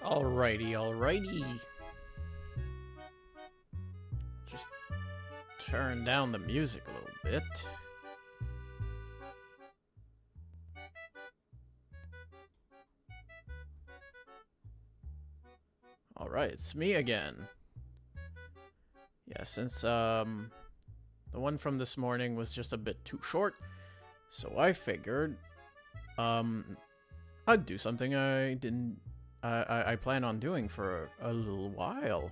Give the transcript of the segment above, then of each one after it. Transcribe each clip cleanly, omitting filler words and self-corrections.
Alrighty. Just turn down the music a little bit. Alright, it's me again. Yeah, since the one from this morning was just a bit too short, so I figured I'd do something I plan on doing for a little while.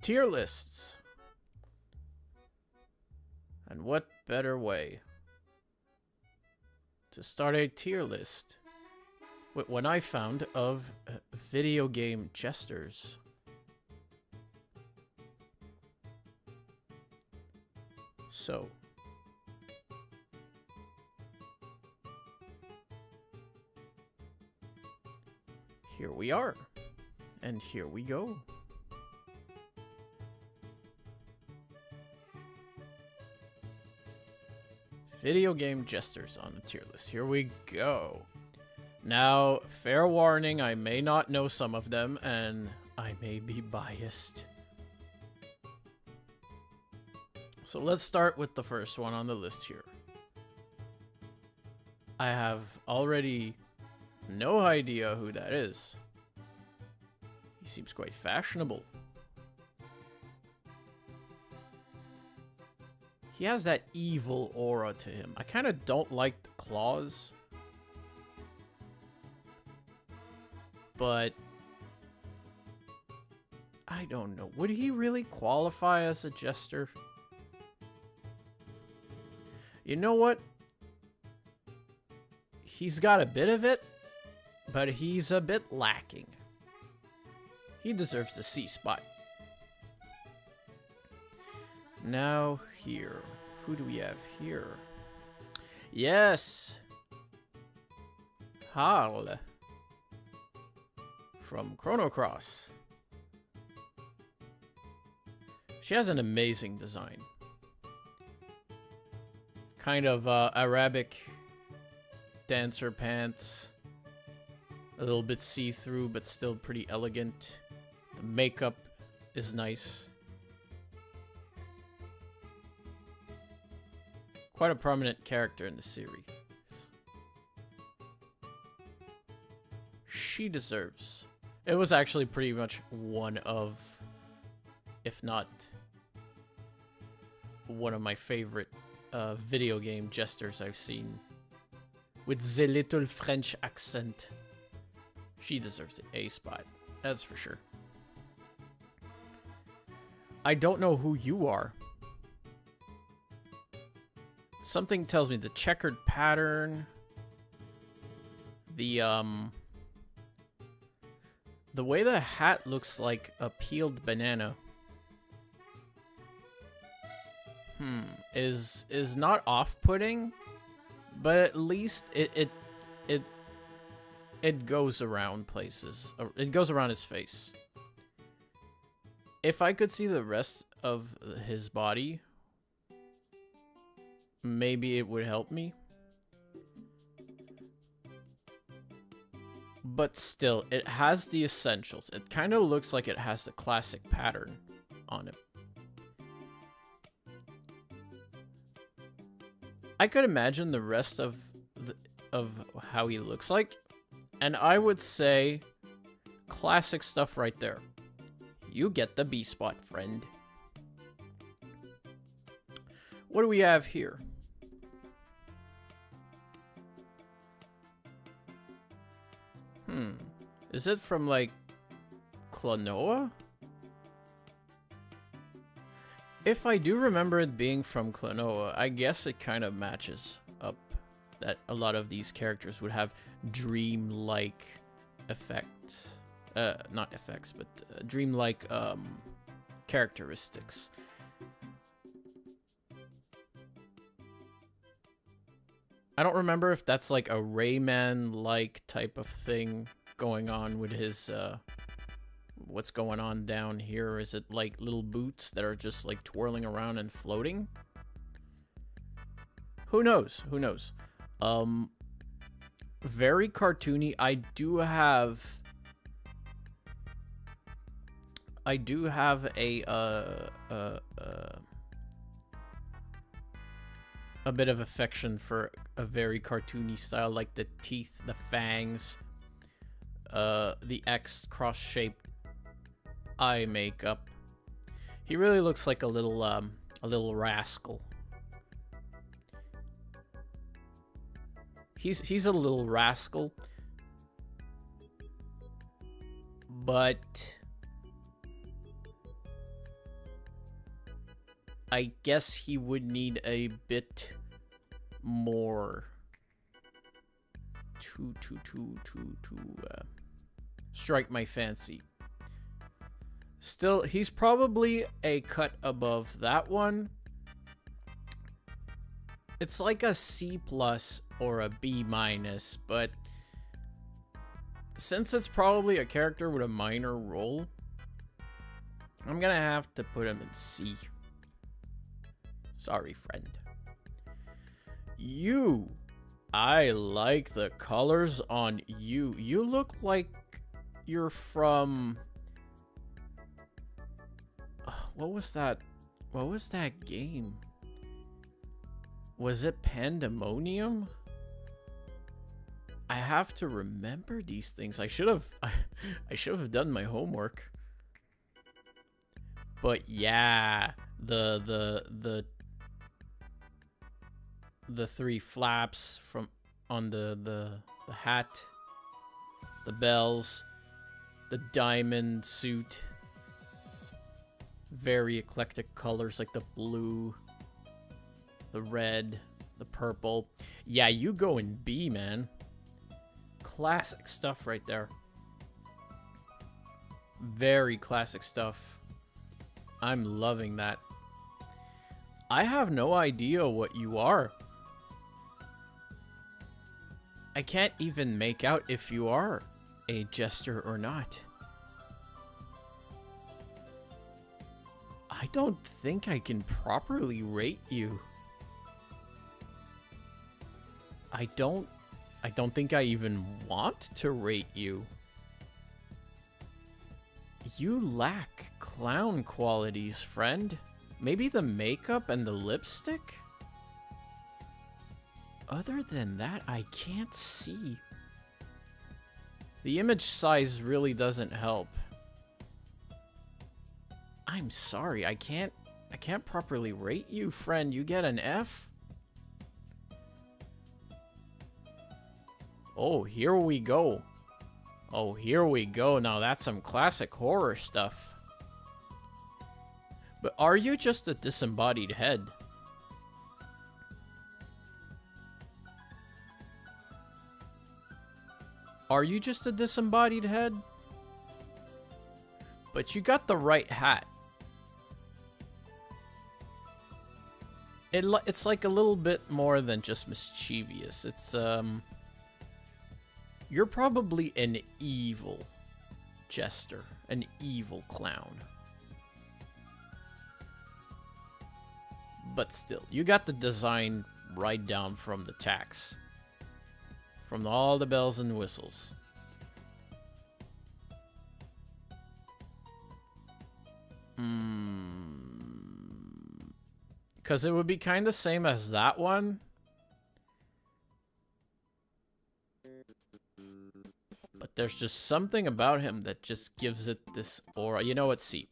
Tier lists. And what better way to start a tier list with what I found of video game jesters. So, here we are, and here we go. Video game jesters on the tier list. Here we go. Now, fair warning, I may not know some of them, and I may be biased. So let's start with the first one on the list here. I have already no idea who that is. He seems quite fashionable. He has that evil aura to him. I kind of don't like the claws. But I don't know. Would he really qualify as a jester? You know what? He's got a bit of it, but he's a bit lacking. He deserves the C spot. Now here. Who do we have here? Yes! Harl. From Chrono Cross. She has an amazing design. Kind of Arabic dancer pants. A little bit see-through, but still pretty elegant. The makeup is nice. Quite a prominent character in the series. She deserves. It was actually pretty much one of, if not one of my favorite video game jesters I've seen. With the little French accent. She deserves the A spot. That's for sure. I don't know who you are. Something tells me the checkered pattern. The way the hat looks like a peeled banana. Is not off-putting, but at least it goes around places. It goes around his face. If I could see the rest of his body, maybe it would help me. But still, it has the essentials. It kind of looks like it has the classic pattern on it. I could imagine the rest of how he looks like, and I would say classic stuff right there. You get the B spot, friend. What do we have here? Is it from, like, Klonoa? If I do remember it being from Klonoa, I guess it kind of matches up that a lot of these characters would have dream-like effects. Not effects, but dream-like characteristics. I don't remember if that's like a Rayman-like type of thing going on with his, what's going on down here. Is it like little boots that are just like twirling around and floating? Who knows? Who knows? Very cartoony. I do have a bit of affection for a very cartoony style, like the teeth, the fangs, the X cross-shaped eye makeup. He really looks like a little rascal. He's a little rascal, but I guess he would need a bit more to strike my fancy. Still, he's probably a cut above that one. It's like a C+ or a B-, but since it's probably a character with a minor role, I'm gonna have to put him in C. Sorry, friend. You. I like the colors on you. You look like you're from... What was that? What was that game? Was it Pandemonium? I have to remember these things. I should have done my homework. But yeah, the three flaps from on the hat, the bells, the diamond suit. Very eclectic colors like the blue, the red, the purple. Yeah, you go in B, man. Classic stuff right there. Very classic stuff. I'm loving that. I have no idea what you are. I can't even make out if you are a jester or not. I don't think I can properly rate you. I don't think I even want to rate you. You lack clown qualities, friend. Maybe the makeup and the lipstick? Other than that, I can't see. The image size really doesn't help. I'm sorry, I can't properly rate you, friend. You get an F? Oh, here we go. Oh, here we go. Now that's some classic horror stuff. But are you just a disembodied head? Are you just a disembodied head? But you got the right hat. It's like a little bit more than just mischievous. It's, you're probably an evil jester, an evil clown. But still, you got the design right down from the tax. From all the bells and whistles. Because it would be kind of same as that one. But there's just something about him that just gives it this aura. You know what? C.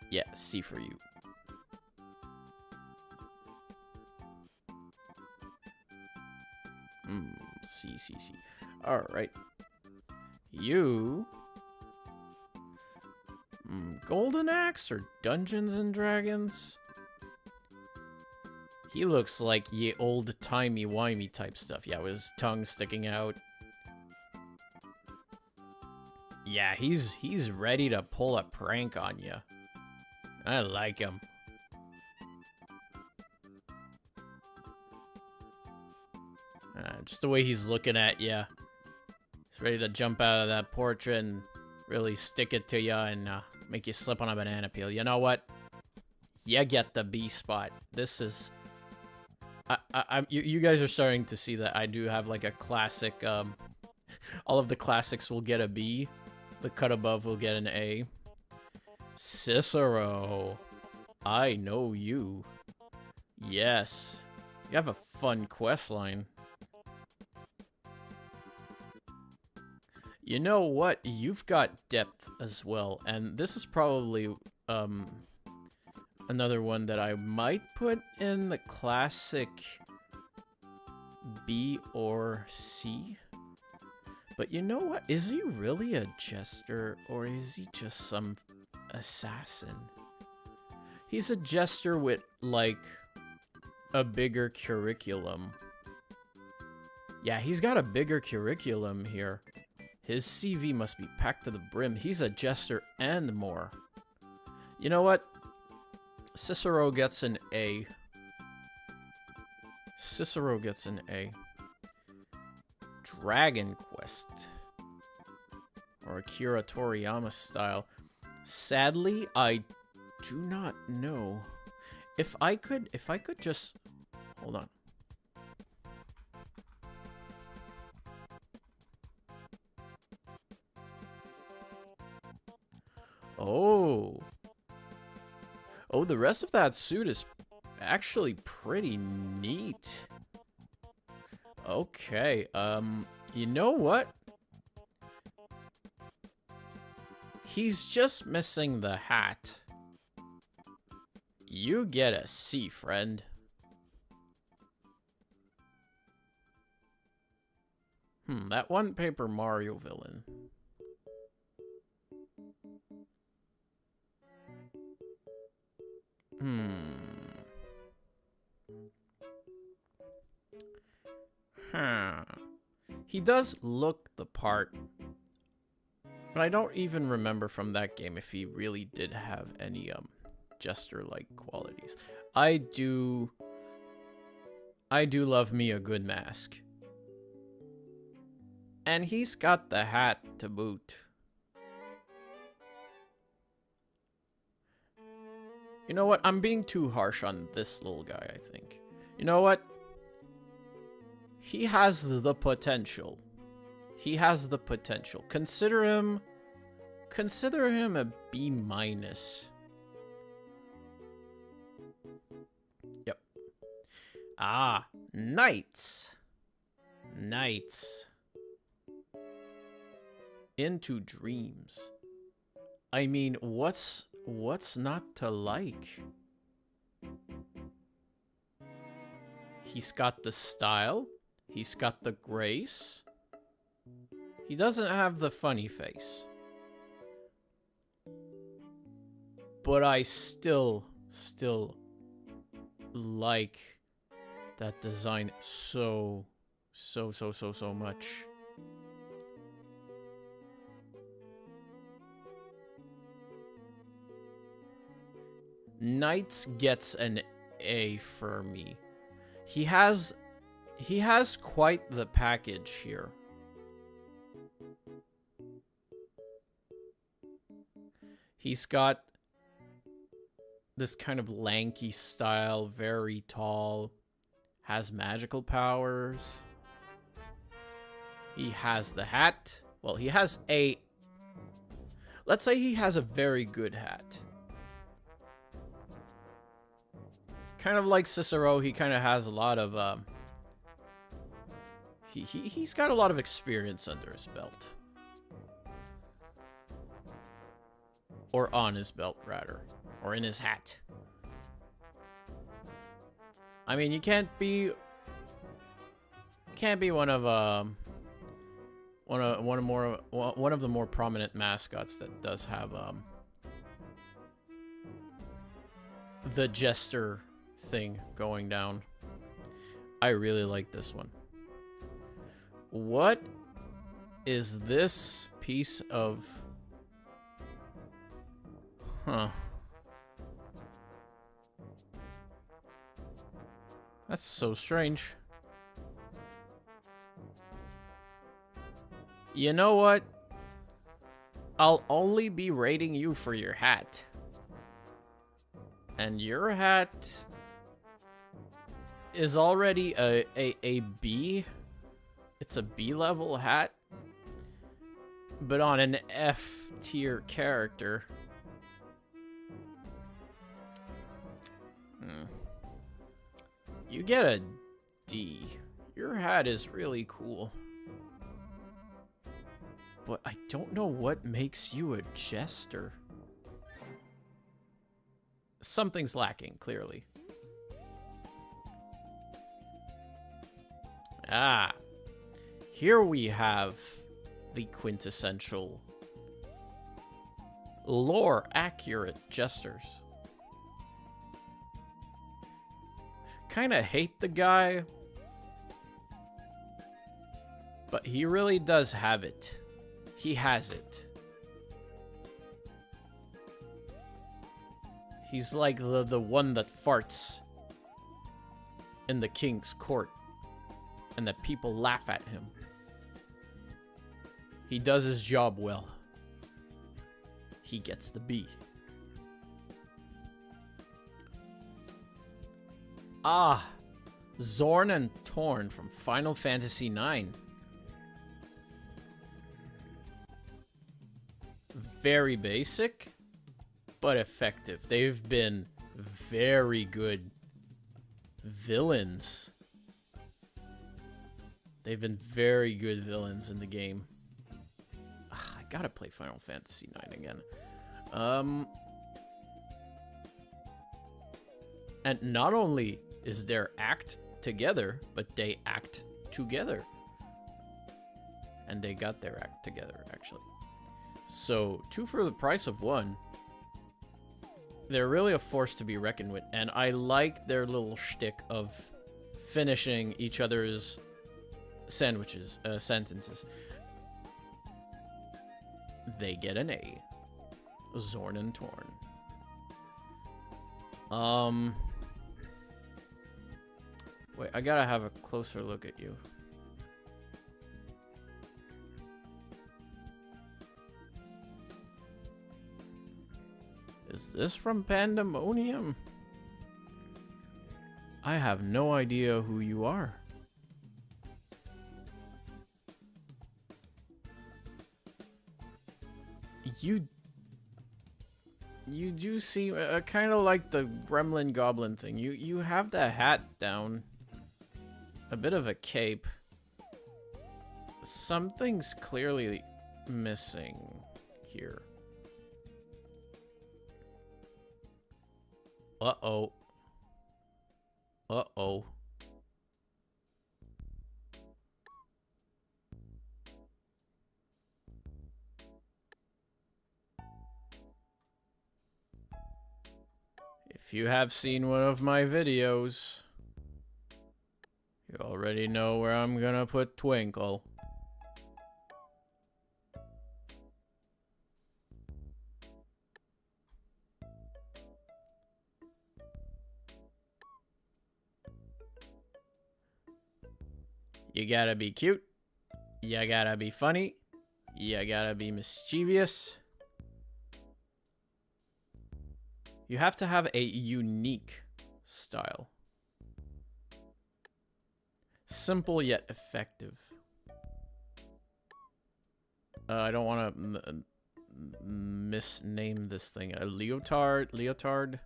Yeah, C for you. C. Alright. You... Golden Axe or Dungeons and Dragons? He looks like ye old timey-wimey type stuff. Yeah, with his tongue sticking out. Yeah, he's ready to pull a prank on you. I like him. Just the way he's looking at you. He's ready to jump out of that portrait and really stick it to you and make you slip on a banana peel. You know what? You get the B spot. This is... you guys are starting to see that I do have like a classic... all of the classics will get a B. The cut above will get an A. Cicero. I know you. Yes. You have a fun quest line. You know what? You've got depth as well. And this is probably another one that I might put in the classic B or C. But you know what? Is he really a jester, or is he just some assassin? He's a jester with, like, a bigger curriculum. Yeah, he's got a bigger curriculum here. His CV must be packed to the brim. He's a jester and more. You know what? Cicero gets an A. Cicero gets an A. Dragon Quest. Or Akira Toriyama style. Sadly, I do not know. If I could just... Hold on. Oh. Oh, the rest of that suit is actually pretty neat. Okay, you know what? He's just missing the hat. You get a C, friend. That one Paper Mario villain. He does look the part, but I don't even remember from that game if he really did have any jester-like qualities. I do love me a good mask. And he's got the hat to boot. You know what? I'm being too harsh on this little guy, I think. You know what? He has the potential. He has the potential. Consider him a B-. Yep. Ah, Knights. Knights. Into Dreams. I mean, what's not to like? He's got the style. He's got the grace. He doesn't have the funny face. But I still like that design so much. Knights gets an A for me. He has quite the package here. He's got this kind of lanky style, very tall, has magical powers. He has the hat. Well, he has a... Let's say he has a very good hat. Kind of like Cicero, he kind of has a lot of... He's got a lot of experience under his belt. Or on his belt, rather. Or in his hat. I mean, you can't be one of the more prominent mascots that does have the Jester thing going down. I really like this one. What is this piece of... Huh. That's so strange. You know what? I'll only be rating you for your hat. And your hat is already a B. It's a B level hat. But on an F tier character. You get a D. Your hat is really cool. But I don't know what makes you a jester. Something's lacking, clearly. Ah. Here we have the quintessential lore-accurate jesters. Kinda hate the guy, but he really does have it. He has it. He's like the one that farts in the king's court, and that people laugh at him. He does his job well. He gets the B. Ah, Zorn and Torn from Final Fantasy IX. Very basic, but effective. They've been very good villains. They've been very good villains in the game. I gotta play Final Fantasy IX again. And not only is their act together, but they act together. And they got their act together, actually. So, 2 for the price of 1. They're really a force to be reckoned with. And I like their little shtick of finishing each other's sentences. They get an A. Zorn and Torn. Wait, I gotta have a closer look at you. Is this from Pandemonium? I have no idea who you are. You do seem kind of like the Gremlin Goblin thing. You have the hat down. A bit of a cape. Something's clearly missing here. Uh-oh. Uh-oh. If you have seen one of my videos, you already know where I'm gonna put Twinkle. You gotta be cute. You gotta be funny. You gotta be mischievous. You have to have a unique style. Simple yet effective. I don't want to misname this thing. A leotard.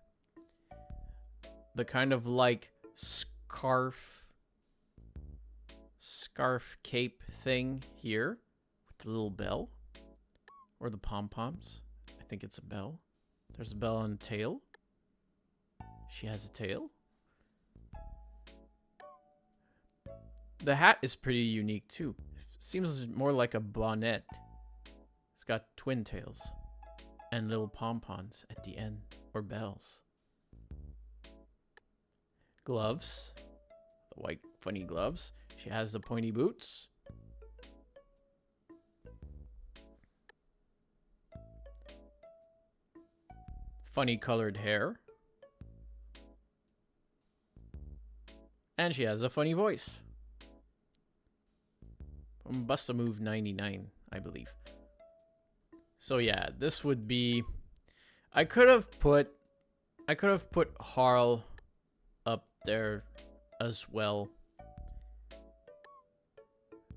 The kind of like scarf cape thing here with the little bell or the pom-poms. I think it's a bell. There's a bell on a tail. She has a tail. The hat is pretty unique too. It seems more like a bonnet. It's got twin tails and little pom-poms at the end, or bells. Gloves. The white funny gloves. She has the pointy boots. Funny colored hair. And she has a funny voice. From Bust-A-Move 99, I believe. So yeah, this would be... I could have put I could have put Harl up there as well.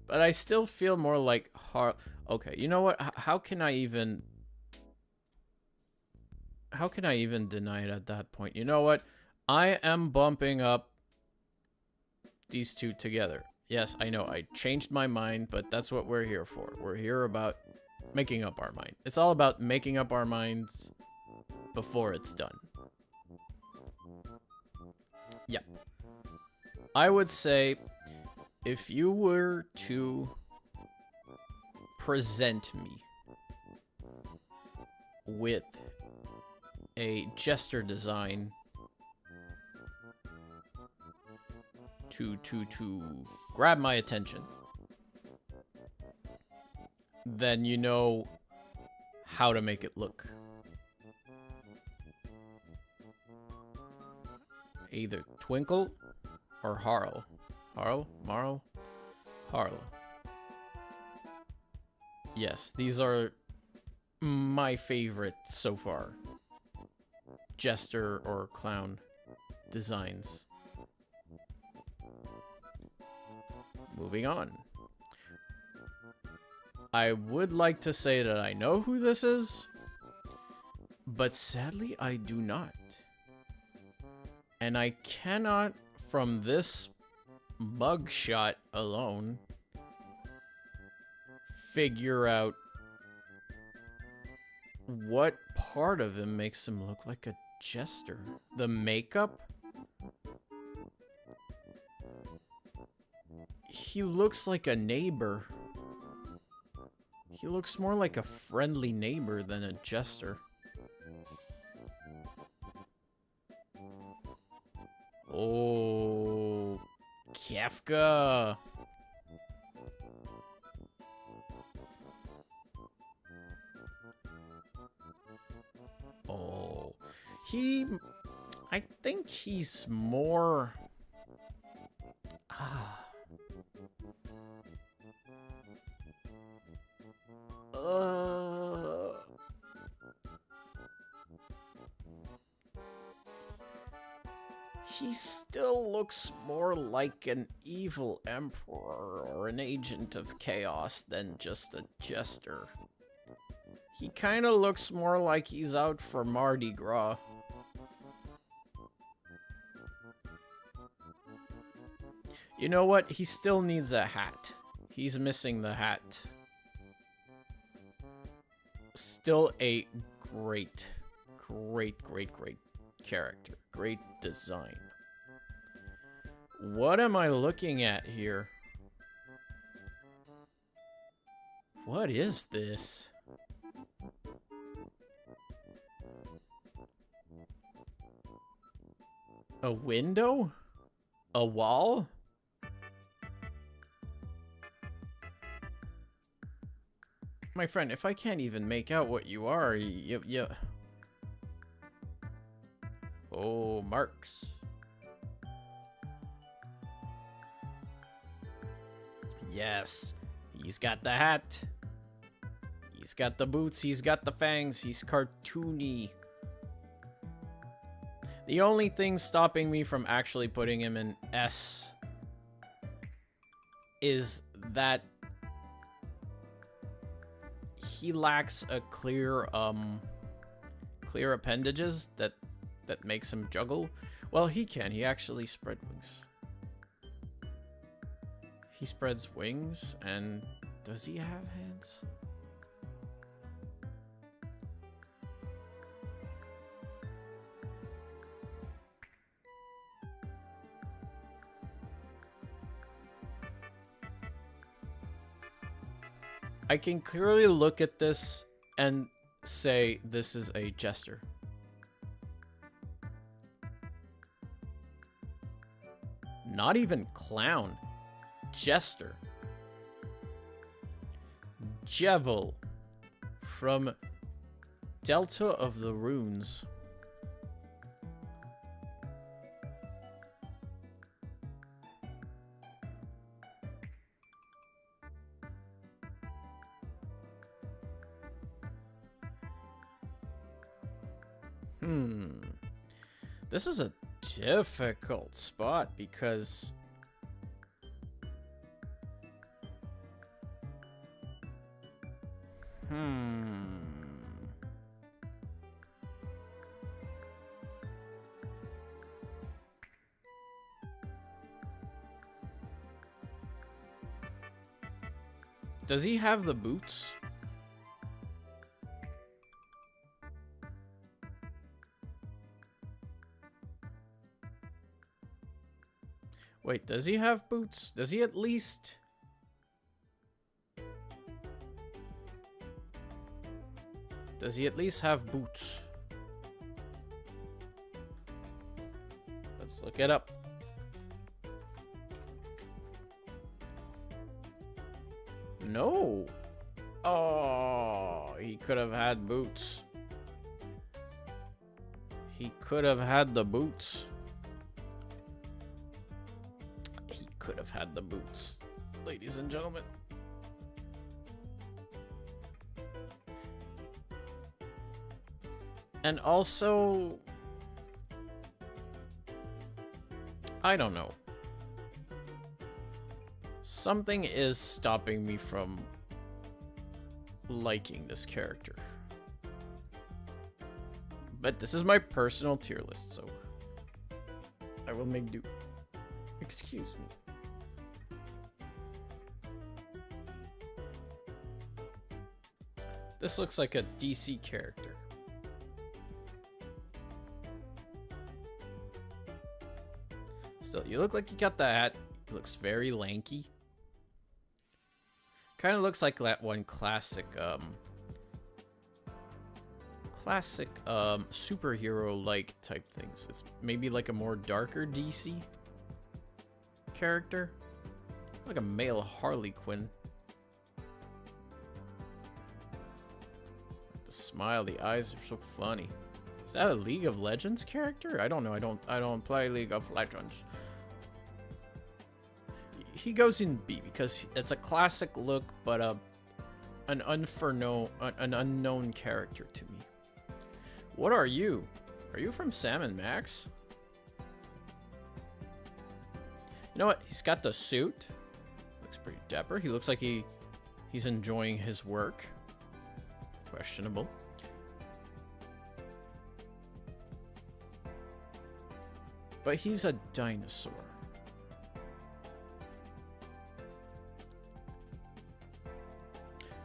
But I still feel more like Harl. Okay, you know what? How can I even deny it at that point? You know what? I am bumping up these two together. Yes, I know, I changed my mind, but that's what we're here for. We're here about making up our mind. It's all about making up our minds before it's done. Yeah. I would say, if you were to present me with a Jester design to grab my attention, then you know how to make it look. Either Twinkle or Harl. Harl? Marl? Harl. Yes, these are my favorite so far. Jester or clown designs. Moving on. I would like to say that I know who this is, but sadly I do not. And I cannot, from this mugshot alone, figure out what part of him makes him look like a jester. The makeup? He looks like a neighbor. He looks more like a friendly neighbor than a jester. Oh, Kafka. Oh, I think he's more... He still looks more like an evil emperor or an agent of chaos than just a jester. He kind of looks more like he's out for Mardi Gras. You know what? He still needs a hat. He's missing the hat. Still a great character. Great design. What am I looking at here? What is this? A window? A wall? My friend, if I can't even make out what you are, you... Oh, marks. Yes, he's got the hat. He's got the boots, he's got the fangs, he's cartoony. The only thing stopping me from actually putting him in S is that he lacks a clear appendages that makes him juggle. Well, he can. He actually spread wings. He spreads wings, and does he have hands? I can clearly look at this and say this is a jester. Not even clown. Jester. Jevel. From Delta of the Runes. This is a difficult spot because... Does he have the boots? Wait, does he have boots? Does he at least... Does he at least have boots? Let's look it up. No. Oh, he could have had boots. He could have had the boots. He could have had the boots, ladies and gentlemen. And also, I don't know. Something is stopping me from liking this character. But this is my personal tier list, so I will make do. Excuse me. This looks like a DC character. Still, you look like you got the hat. It looks very lanky. Kind of looks like that one classic superhero-like type things. It's maybe like a more darker DC character. Like a male Harley Quinn. The smile, the eyes are so funny. Is that a League of Legends character? I don't know. I don't play League of Legends. He goes in B because it's a classic look, but an unknown character to me. What are you? Are you from Sam & Max? You know what? He's got the suit. Looks pretty dapper. He looks like he's enjoying his work. Questionable. But he's a dinosaur.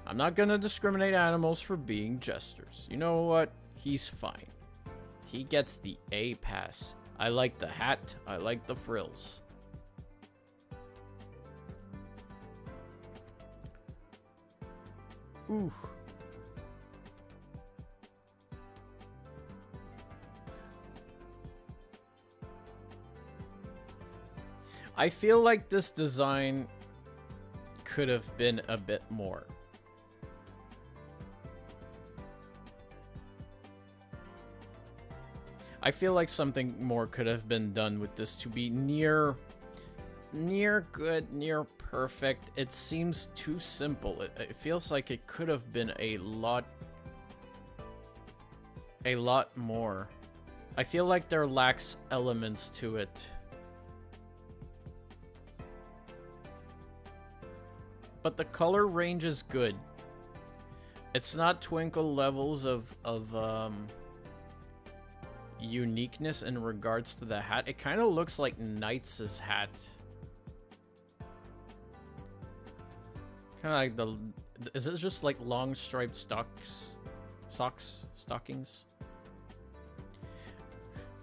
I'm not gonna discriminate animals for being jesters. You know what? He's fine. He gets the A pass. I like the hat. I like the frills. Ooh. I feel like this design could have been a bit more. I feel like something more could have been done with this to be near good, near perfect. It seems too simple. It feels like it could have been a lot more. I feel like there lacks elements to it. But the color range is good. It's not Twinkle levels of uniqueness in regards to the hat. It kind of looks like Knight's hat. Kind of like the... Is it just like long striped stockings?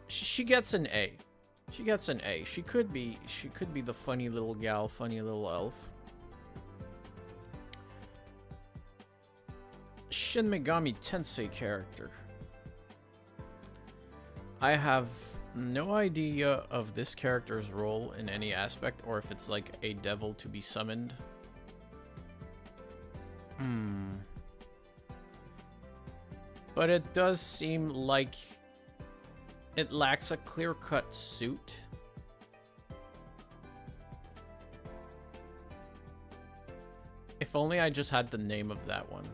She gets an A. She gets an A. She could be the funny little gal, funny little elf. Shin Megami Tensei character. I have no idea of this character's role in any aspect, or if it's like a devil to be summoned. But it does seem like it lacks a clear-cut suit. If only I just had the name of that one.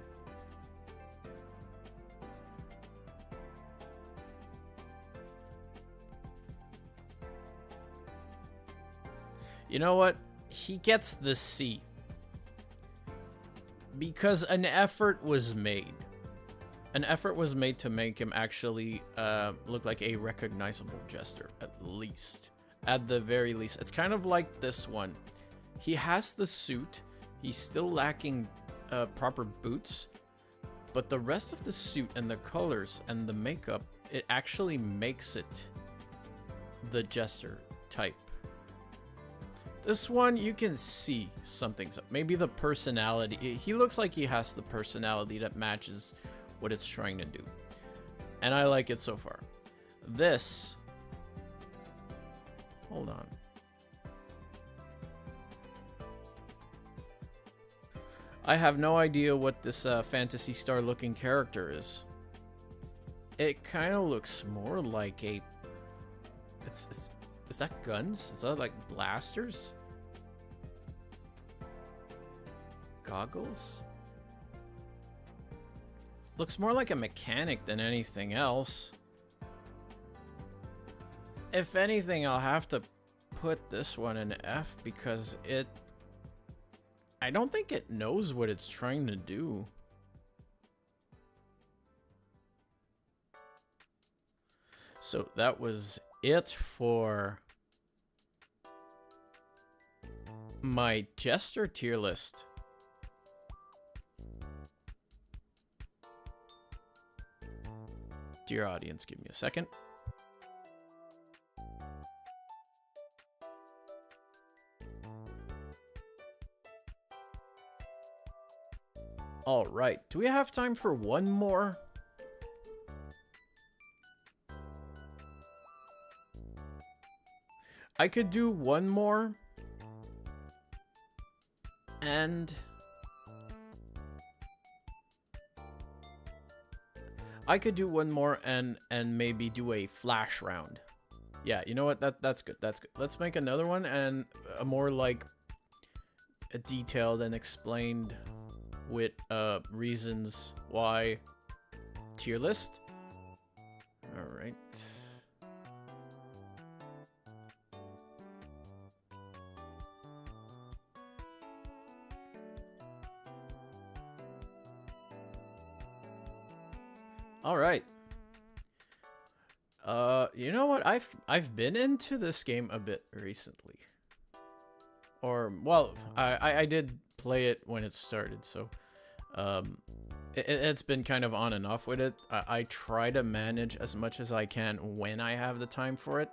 You know what? He gets the C. Because an effort was made. An effort was made to make him actually look like a recognizable Jester, at least. At the very least. It's kind of like this one. He has the suit. He's still lacking proper boots. But the rest of the suit and the colors and the makeup, it actually makes it the Jester type. This one, you can see something's up. Maybe the personality. He looks like he has the personality that matches what it's trying to do. And I like it so far. This... Hold on. I have no idea what this Phantasy Star looking character is. It kind of looks more like a... Is that guns? Is that like blasters? Goggles? Looks more like a mechanic than anything else. If anything, I'll have to put this one in F because it... I don't think it knows what it's trying to do. So that was it for my Jester tier list. Dear audience, give me a second. All right, do we have time for one more? I could do one more. And I could do one more and maybe do a flash round. Yeah, you know what? That's good. That's good. Let's make another one and a more like a detailed and explained with reasons why tier list. All right. All right. You know what? I've been into this game a bit recently. Or well, I did play it when it started, so it's been kind of on and off with it. I try to manage as much as I can when I have the time for it.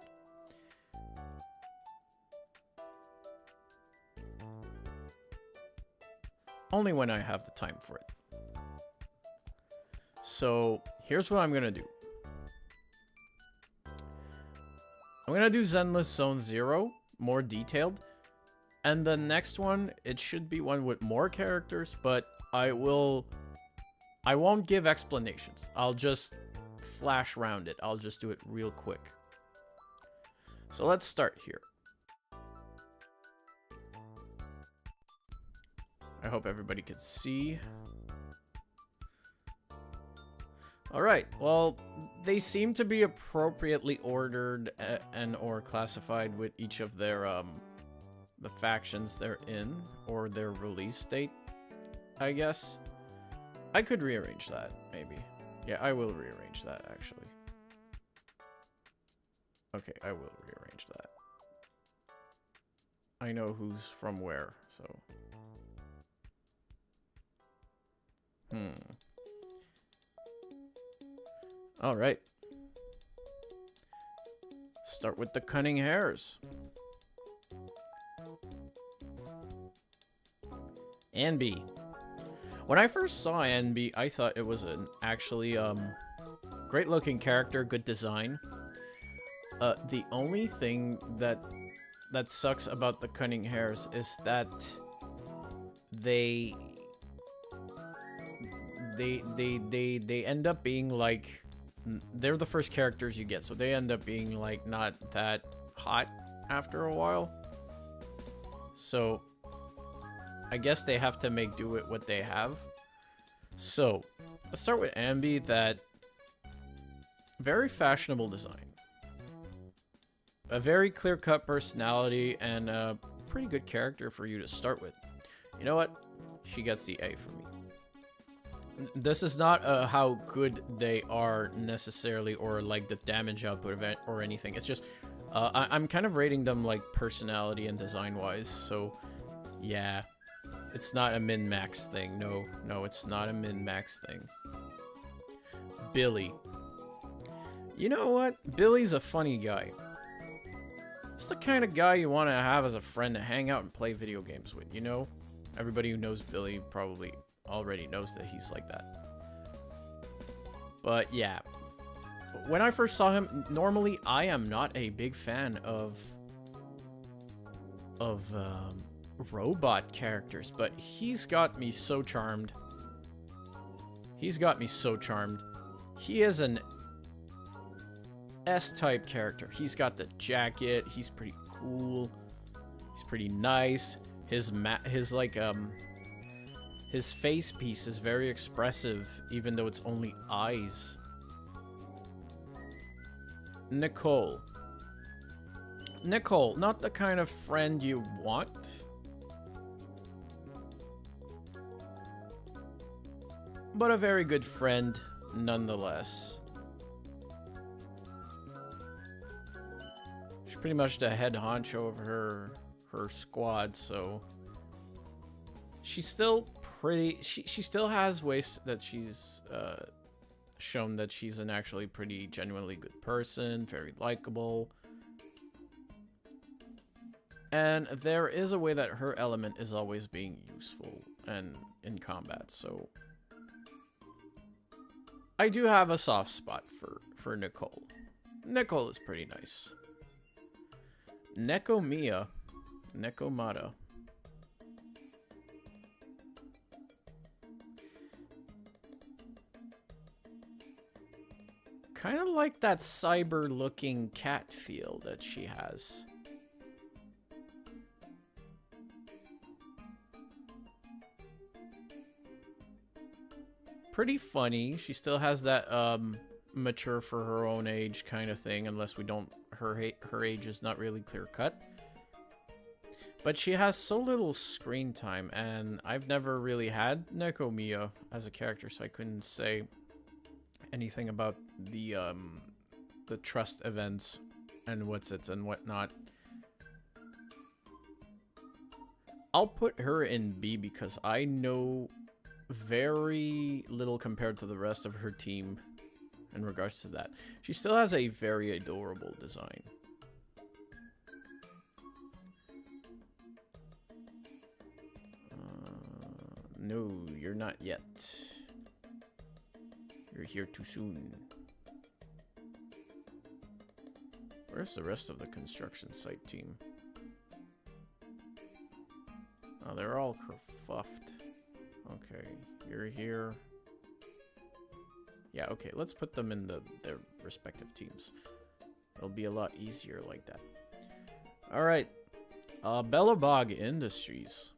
Only when I have the time for it. So here's what I'm gonna do. I'm gonna do Zenless Zone Zero, more detailed. And the next one, it should be one with more characters, but I won't give explanations. I'll just flash round it. I'll just do it real quick. So let's start here. I hope everybody can see. Alright, well, they seem to be appropriately ordered and or classified with each of their, the factions they're in, or their release date, I guess. I could rearrange that, maybe. Yeah, I will rearrange that, actually. Okay, I will rearrange that. I know who's from where, so... Alright. Start with the cunning hares. Anby. When I first saw Anby, I thought it was an actually great looking character, good design. The only thing that sucks about the cunning hares is that they end up being like, they're the first characters you get, so they end up being like not that hot after a while. So I guess they have to make do with what they have. So let's start with Anby. That very fashionable design, a very clear-cut personality, and pretty good character for you to start with. You know what? She gets the A for me. This is not how good they are necessarily, or like the damage output of it or anything. It's just I'm kind of rating them like personality and design wise. So yeah, it's not a min-max thing. No, it's not a min-max thing. Billy. You know what? Billy's a funny guy. It's the kind of guy you want to have as a friend to hang out and play video games with, you know? Everybody who knows Billy probably already knows that he's like that. But yeah, when I first saw him, normally I am not a big fan of robot characters, but he's got me so charmed. He's got me so charmed. He is an S-type character. He's got the jacket. He's pretty cool. He's pretty nice. His face piece is very expressive, even though it's only eyes. Nicole. Nicole, not the kind of friend you want. But a very good friend, nonetheless. She's pretty much the head honcho of her squad, so she's still pretty. She still has ways that she's shown that she's an actually pretty genuinely good person, very likable. And there is a way that her element is always being useful and in combat, so I do have a soft spot for Nicole. Nicole is pretty nice. Nekomata. Kind of like that cyber-looking cat feel that she has. Pretty funny. She still has that mature for her own age kind of thing, unless we don't. Her age is not really clear cut. But she has so little screen time, and I've never really had Nekomata as a character, so I couldn't say anything about the trust events and what's it and whatnot. I'll put her in B because I know very little compared to the rest of her team in regards to that. She still has a very adorable design. No, you're not yet. You're here too soon. Where's the rest of the construction site team? Oh, they're all kerfuffed. Okay, you're here. Yeah, okay, let's put them in their respective teams. It'll be a lot easier like that. Alright. Bellabog Industries.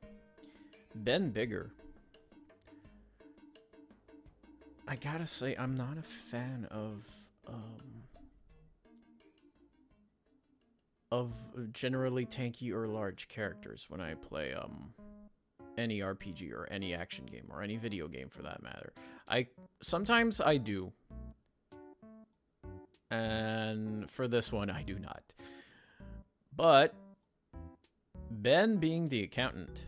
Ben Bigger. I gotta say, I'm not a fan of generally tanky or large characters when I play any RPG or any action game or any video game for that matter. Sometimes I do, and for this one I do not. But Ben, being the accountant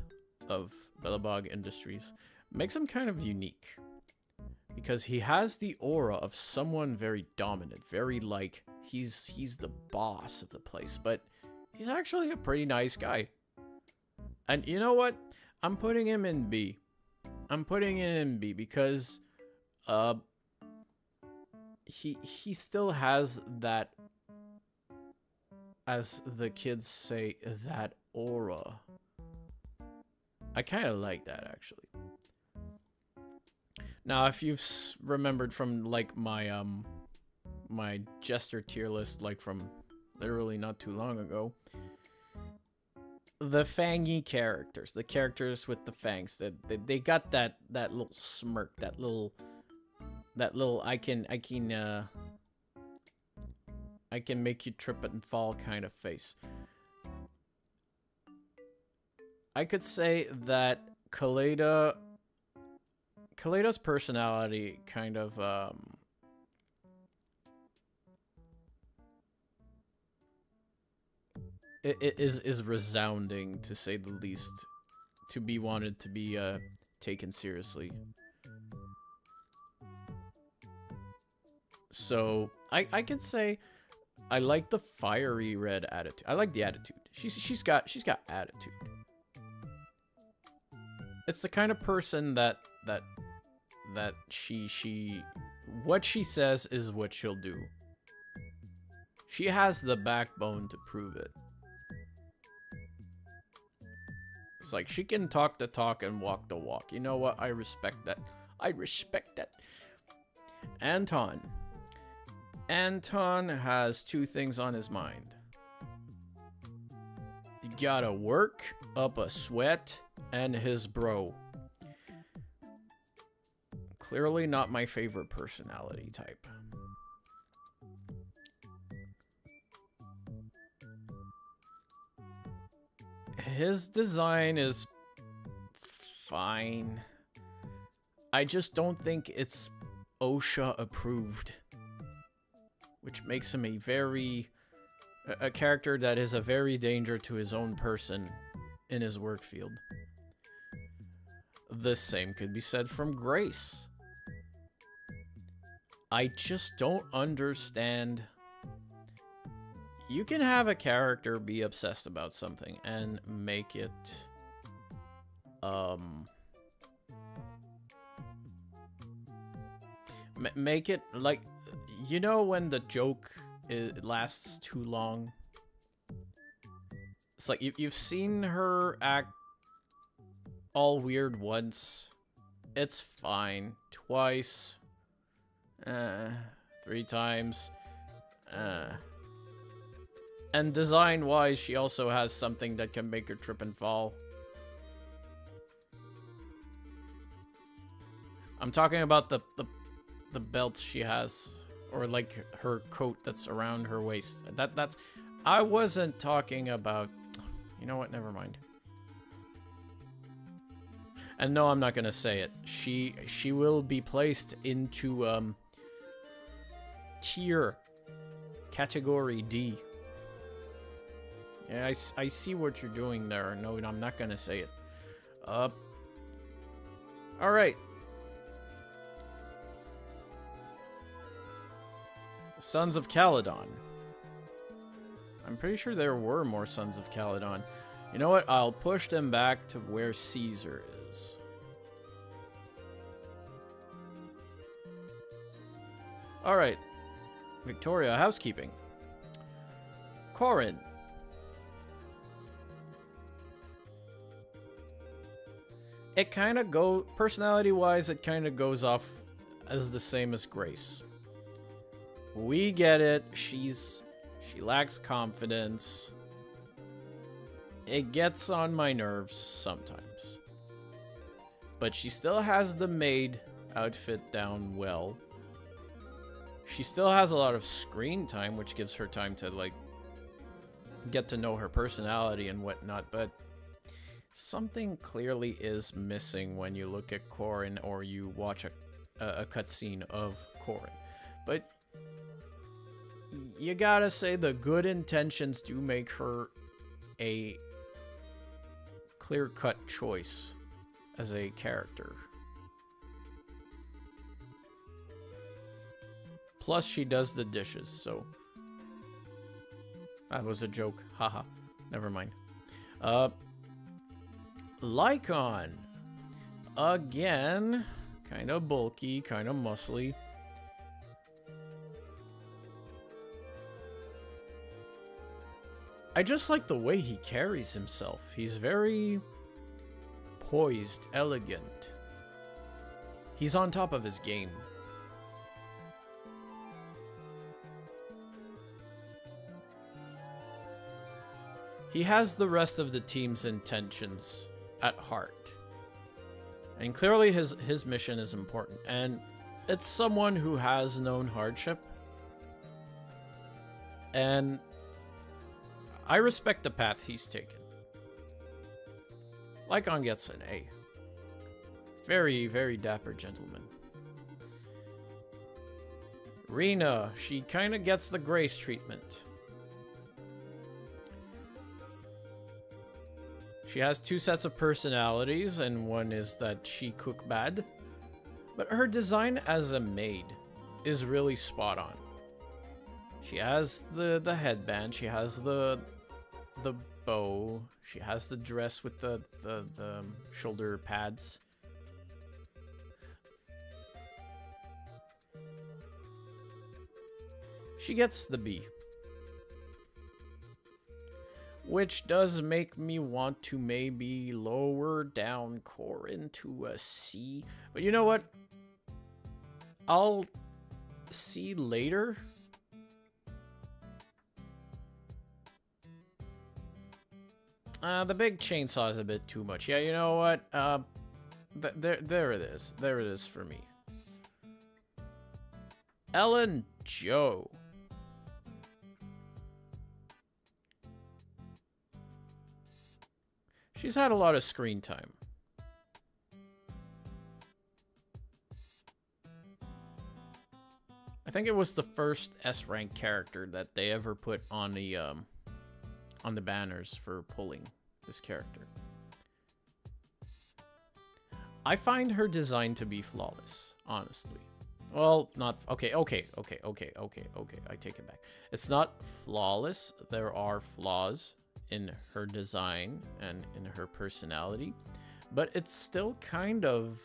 of Bellabog Industries, makes him kind of unique. Because he has the aura of someone very dominant, very like, he's the boss of the place, but he's actually a pretty nice guy. And you know what? I'm putting him in B. I'm putting him in B because he still has that, as the kids say, that aura. I kind of like that, actually. Now, if you've remembered from like my my Jester tier list, like from literally not too long ago, the fangy characters, the characters with the fangs, they got that little smirk, that little I can make you trip and fall kind of face. I could say that Kaleda's personality kind of it is resounding, to say the least, to be wanted to be taken seriously. So I could say I like the fiery red attitude. I like the attitude. She's got attitude. It's the kind of person that she what she says is what she'll do. She has the backbone to prove it. It's like she can talk the talk and walk the walk. You know what? I respect that. I respect that. Anton. Anton has two things on his mind. You gotta work up a sweat and his bro. Clearly not my favorite personality type. His design is fine. I just don't think it's OSHA approved, which makes him a character that is a very danger to his own person in his work field. The same could be said from Grace. I just don't understand. You can have a character be obsessed about something and make it make it like, you know, when the joke lasts too long. It's like you've seen her act all weird once, it's fine. Twice, 3 times, and design-wise, she also has something that can make her trip and fall. I'm talking about the belt she has, or like her coat that's around her waist. That's. I wasn't talking about. You know what? Never mind. And no, I'm not gonna say it. She will be placed into tier category D. Yeah, I see what you're doing there. No, I'm not gonna say it. All right. Sons of Caledon. I'm pretty sure there were more Sons of Caledon. You know what? I'll push them back to where Caesar is. All right. Victoria, housekeeping. Corin. It kind of personality-wise, it kind of goes off as the same as Grace. We get it. She lacks confidence. It gets on my nerves sometimes. But she still has the maid outfit down well. She still has a lot of screen time, which gives her time to, like, get to know her personality and whatnot, but something clearly is missing when you look at Corin or you watch a cutscene of Corin. But you gotta say the good intentions do make her a clear-cut choice as a character. Plus, she does the dishes, so... That was a joke. Haha. Never mind. Lycon. Again. Kind of bulky, kind of muscly. I just like the way he carries himself. He's very poised, elegant. He's on top of his game. He has the rest of the team's intentions at heart. And clearly his mission is important. And it's someone who has known hardship. And I respect the path he's taken. Lycon gets an A. Very, very dapper gentleman. Rena, she kind of gets the grace treatment. She has 2 sets of personalities, and one is that she cook bad. But her design as a maid is really spot on. She has the headband, she has the bow, she has the dress with the shoulder pads. She gets the B. Which does make me want to maybe lower down Corin to a C. But you know what? I'll see later. The big chainsaw is a bit too much. Yeah, you know what? There it is. There it is for me. Ellen Joe. She's had a lot of screen time. I think it was the first S-rank character that they ever put on the banners for pulling this character. I find her design to be flawless, honestly. Well, not okay. I take it back. It's not flawless. There are flaws in her design and in her personality, but it's still kind of...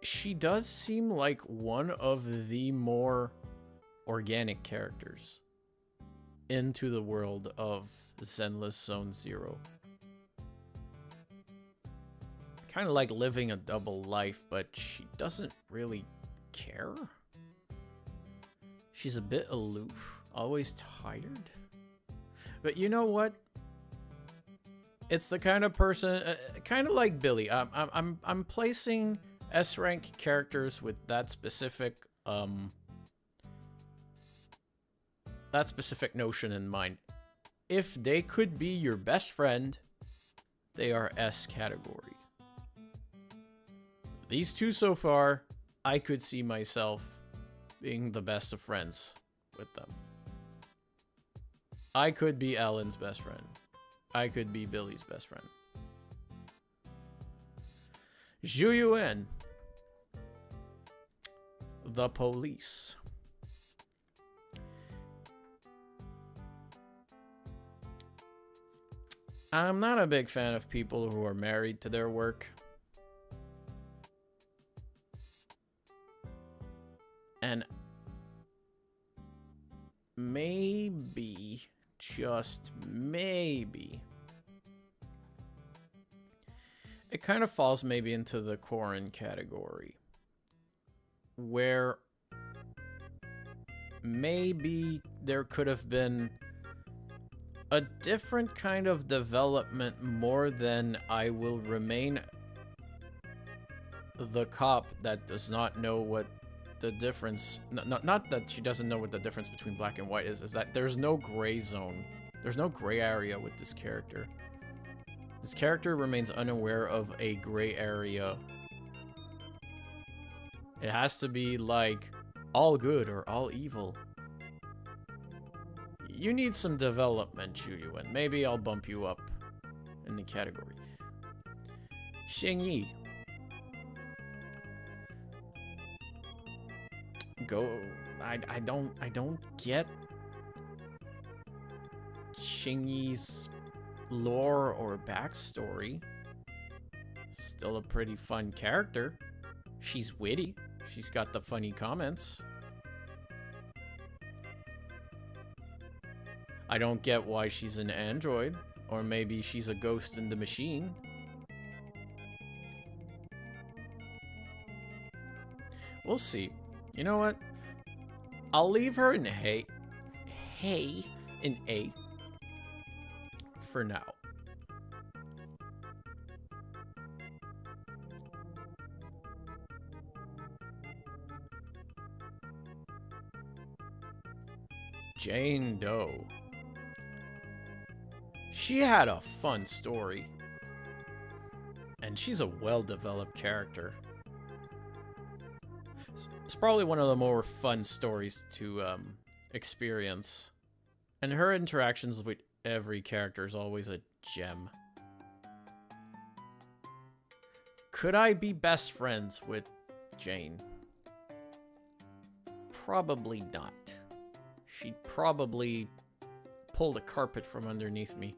She does seem like one of the more organic characters into the world of Zenless Zone Zero. Kind of like living a double life, but she doesn't really care. She's a bit aloof, always tired. But you know what? It's the kind of person, kind of like Billy. I'm placing S-rank characters with that specific notion in mind. If they could be your best friend, they are S category. These two so far, I could see myself being the best of friends with them. I could be Alan's best friend. I could be Billy's best friend. Zhu Yuan. The police. I'm not a big fan of people who are married to their work. And maybe, just maybe, it kind of falls maybe into the Corin category, where maybe there could have been a different kind of development more than I will remain the cop that does not know what the difference, not that she doesn't know what the difference between black and white is that there's no gray zone. There's no gray area with this character. This character remains unaware of a gray area. It has to be like all good or all evil. You need some development, Zhu Yuan. Maybe I'll bump you up in the category. Xing Yi. I don't get Xing Yi's lore or backstory. Still a pretty fun character. She's witty. She's got the funny comments. I don't get why she's an android, or maybe she's a ghost in the machine. We'll see. You know what? I'll leave her in in A for now. Jane Doe. She had a fun story. And she's a well-developed character. It's probably one of the more fun stories to experience. And her interactions with every character is always a gem. Could I be best friends with Jane? Probably not. She'd probably pull the carpet from underneath me.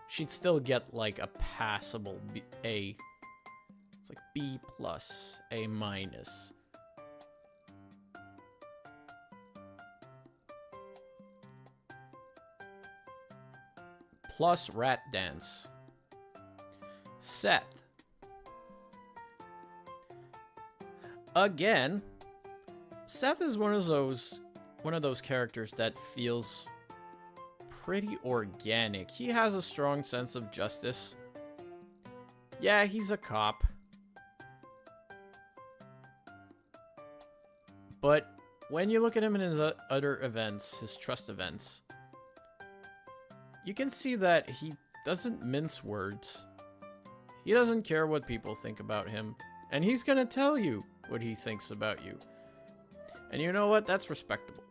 She'd still get like a passable A. It's like B plus, A minus. Plus rat dance. Seth. Again, Seth is one of those characters that feels pretty organic. He has a strong sense of justice. Yeah, he's a cop. But when you look at him in his other events, his trust events, you can see that he doesn't mince words. He doesn't care what people think about him. And he's gonna tell you what he thinks about you. And you know what? That's respectable.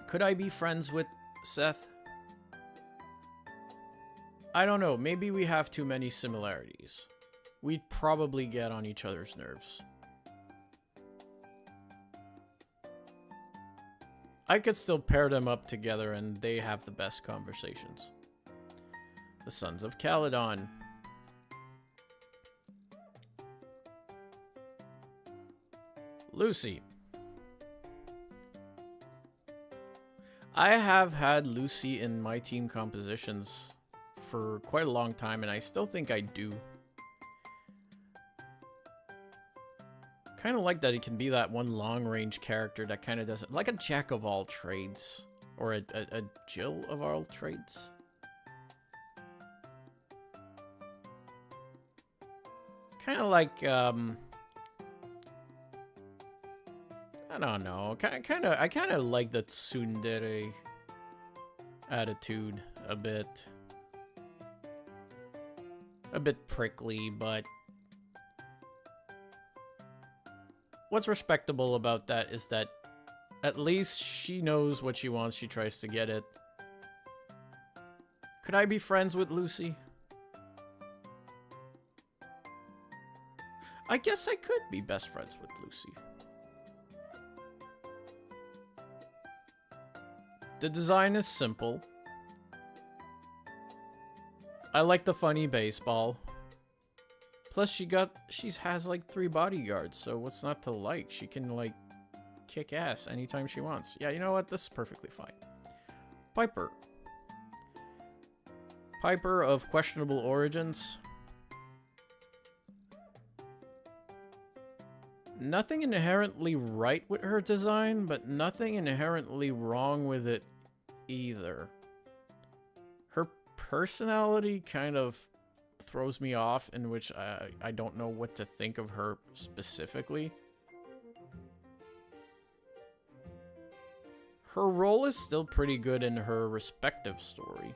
Could I be friends with Seth? I don't know. Maybe we have too many similarities. We'd probably get on each other's nerves. I could still pair them up together and they have the best conversations. The Sons of Caledon. Lucy. I have had Lucy in my team compositions for quite a long time, and I still think I do. Kind of like that it can be that one long-range character that kind of doesn't... Like a jack of all trades. Or a Jill of all trades. Kind of like... I don't know. I kind of like the tsundere attitude a bit. A bit prickly, but what's respectable about that is that at least she knows what she wants. She tries to get it. Could I be friends with Lucy? I guess I could be best friends with Lucy. The design is simple. I like the funny baseball. Plus she has like 3 bodyguards, so what's not to like? She can like kick ass anytime she wants. Yeah, you know what? This is perfectly fine. Piper. Piper of questionable origins. Nothing inherently right with her design, but nothing inherently wrong with it either. Her personality kind of throws me off, in which I don't know what to think of her specifically. Her role is still pretty good in her respective story.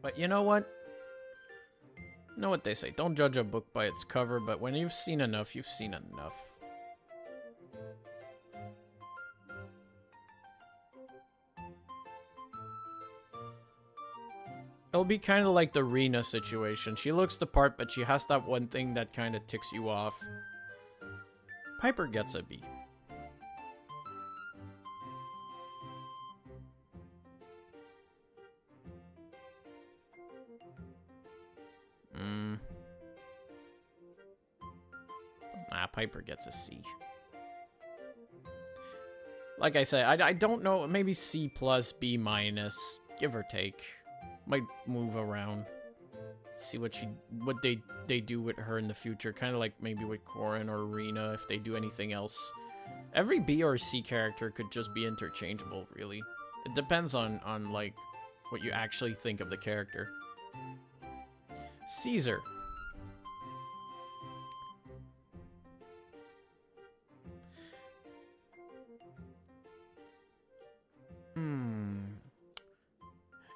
But you know what? You know what they say, don't judge a book by its cover, but when you've seen enough, you've seen enough. It'll be kind of like the Rena situation. She looks the part, but she has that one thing that kind of ticks you off. Piper gets a B. Piper gets a C. Like I said, I don't know, maybe C plus, B minus, give or take. Might move around. See what they do with her in the future. Kind of like maybe with Corin or Rena if they do anything else. Every B or C character could just be interchangeable, really. It depends on like what you actually think of the character. Caesar.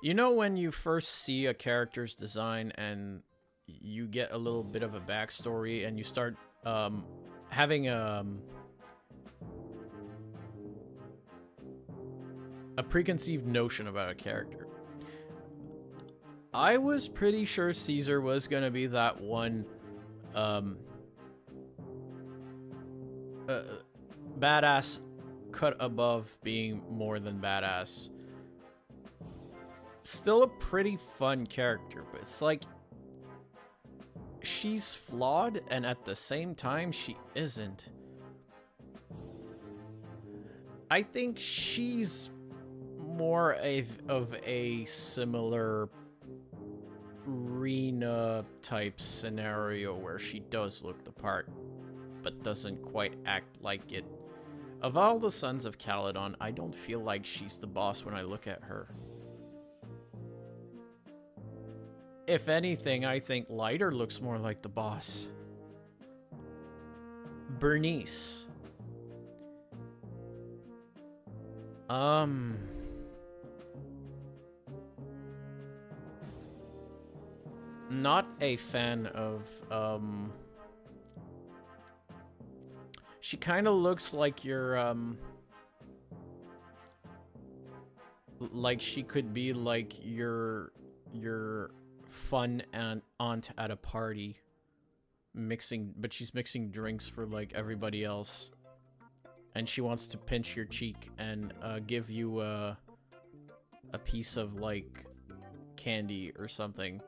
You know when you first see a character's design and you get a little bit of a backstory and you start having a preconceived notion about a character. I was pretty sure Caesar was gonna be that one badass cut above being more than badass. Still a pretty fun character, but it's like she's flawed and at the same time she isn't. I think she's more of a similar Rena type scenario where she does look the part but doesn't quite act like it. Of all the Sons of Caledon, I don't feel like she's the boss when I look at her. If anything, I think Lighter looks more like the boss. Bernice. Not a fan of, she kind of looks like your, like she could be like your fun aunt at a party, but she's mixing drinks for like everybody else, and she wants to pinch your cheek and give you a piece of like candy or something.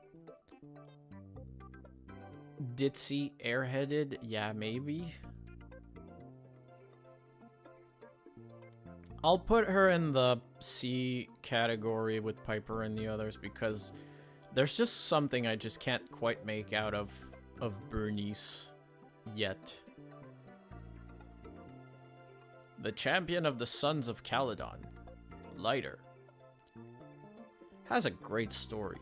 Ditzy, airheaded, yeah, maybe. I'll put her in the C category with Piper and the others because there's just something I just can't quite make out of Bernice yet. The champion of the Sons of Caledon, Lighter, has a great story.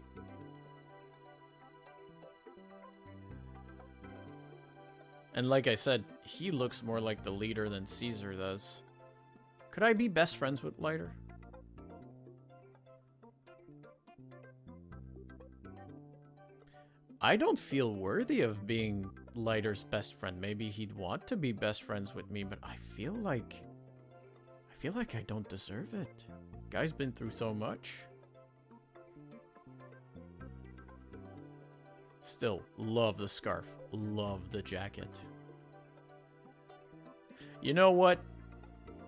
And like I said, he looks more like the leader than Caesar does. Could I be best friends with Lighter? I don't feel worthy of being Lighter's best friend. Maybe he'd want to be best friends with me, but I feel like I don't deserve it. Guy's been through so much. Still, love the scarf. Love the jacket. You know what?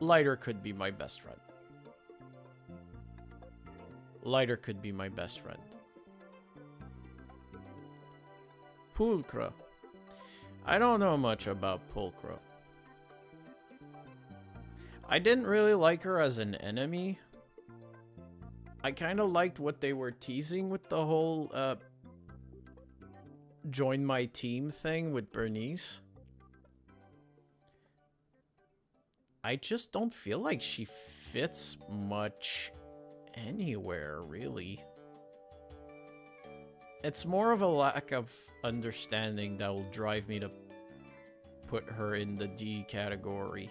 Lighter could be my best friend. Lighter could be my best friend. Pulchra. I don't know much about Pulchra. I didn't really like her as an enemy. I kind of liked what they were teasing with the whole join my team thing with Bernice. I just don't feel like she fits much anywhere, really. It's more of a lack of understanding that will drive me to put her in the D category.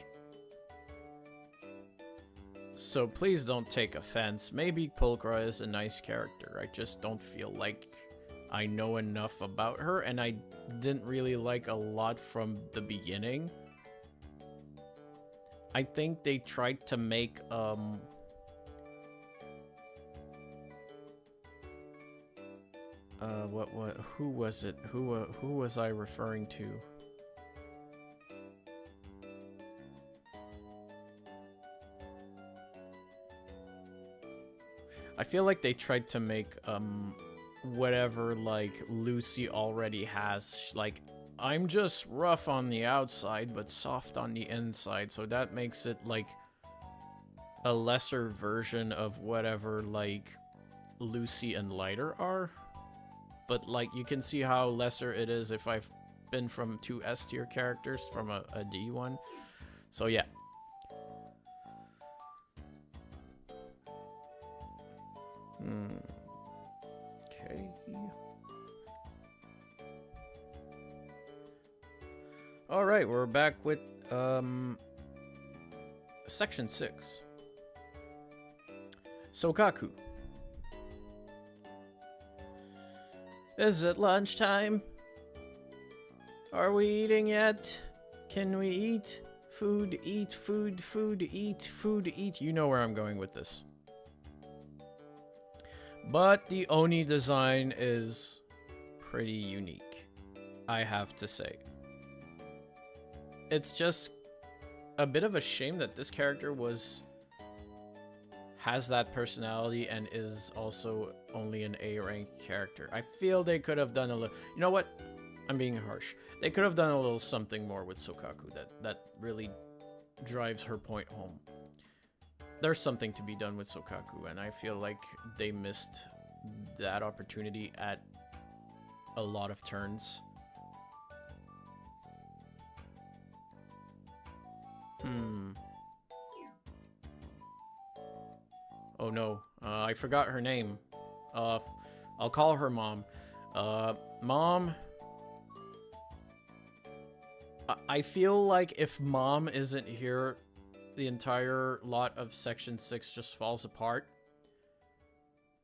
So please don't take offense. Maybe Pulchra is a nice character. I just don't feel like I know enough about her, and I didn't really like a lot from the beginning. I think they tried to make who was it? Who was I referring to? I feel like they tried to make whatever like Lucy already has, like, I'm just rough on the outside but soft on the inside, so that makes it like a lesser version of whatever like Lucy and Lighter are. But like you can see how lesser it is if I've been from two S tier characters from a D one. So yeah. Okay. All right, we're back with section 6. Sokaku. Is it lunchtime? Are we eating yet? Can we eat? Food, eat, food, food, eat, food, eat. You know where I'm going with this. But the Oni design is pretty unique, I have to say. It's just a bit of a shame that this character has that personality and is also only an A rank character. I feel they could have done a little, you know what? I'm being harsh. They could have done a little something more with Sokaku that really drives her point home. There's something to be done with Sokaku, and I feel like they missed that opportunity at a lot of turns. Oh no, I forgot her name. I'll call her Mom. Mom. I feel like if Mom isn't here, the entire lot of Section 6 just falls apart.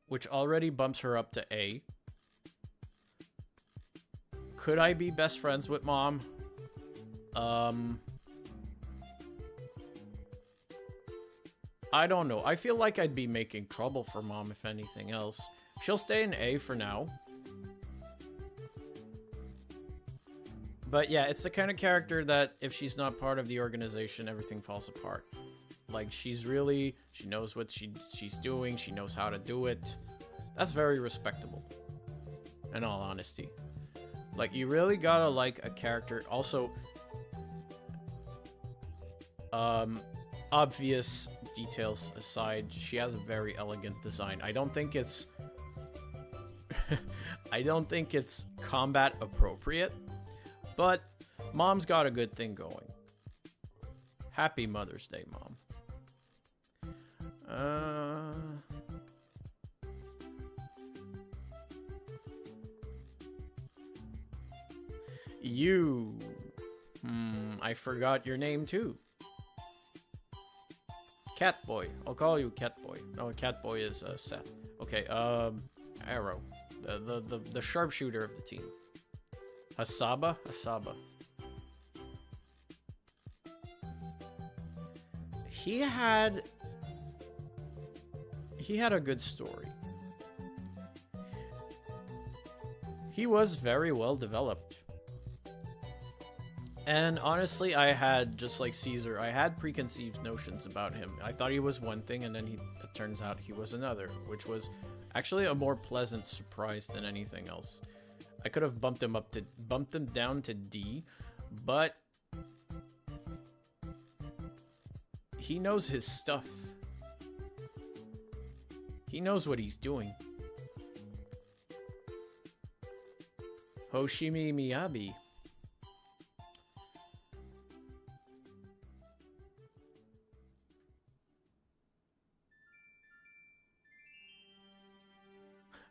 Which already bumps her up to A. Could I be best friends with Mom? I don't know. I feel like I'd be making trouble for Mom, if anything else. She'll stay in A for now. But yeah, it's the kind of character that if she's not part of the organization, everything falls apart. Like, she knows what she's doing, she knows how to do it. That's very respectable, in all honesty. Like, you really gotta like a character. Also, obvious details aside, she has a very elegant design. I don't think it's I don't think it's combat appropriate, but Mom's got a good thing going. Happy Mother's Day, Mom. You. I forgot your name too. Catboy. I'll call you Catboy. No, Catboy is Seth. Okay, Arrow. The sharpshooter of the team. Hasaba? Hasaba. He had a good story. He was very well developed. And honestly, I had, just like Caesar, I had preconceived notions about him. I thought he was one thing, and then it turns out he was another, which was actually a more pleasant surprise than anything else. I could have bumped him down to D, but he knows his stuff. He knows what he's doing. Hoshimi Miyabi.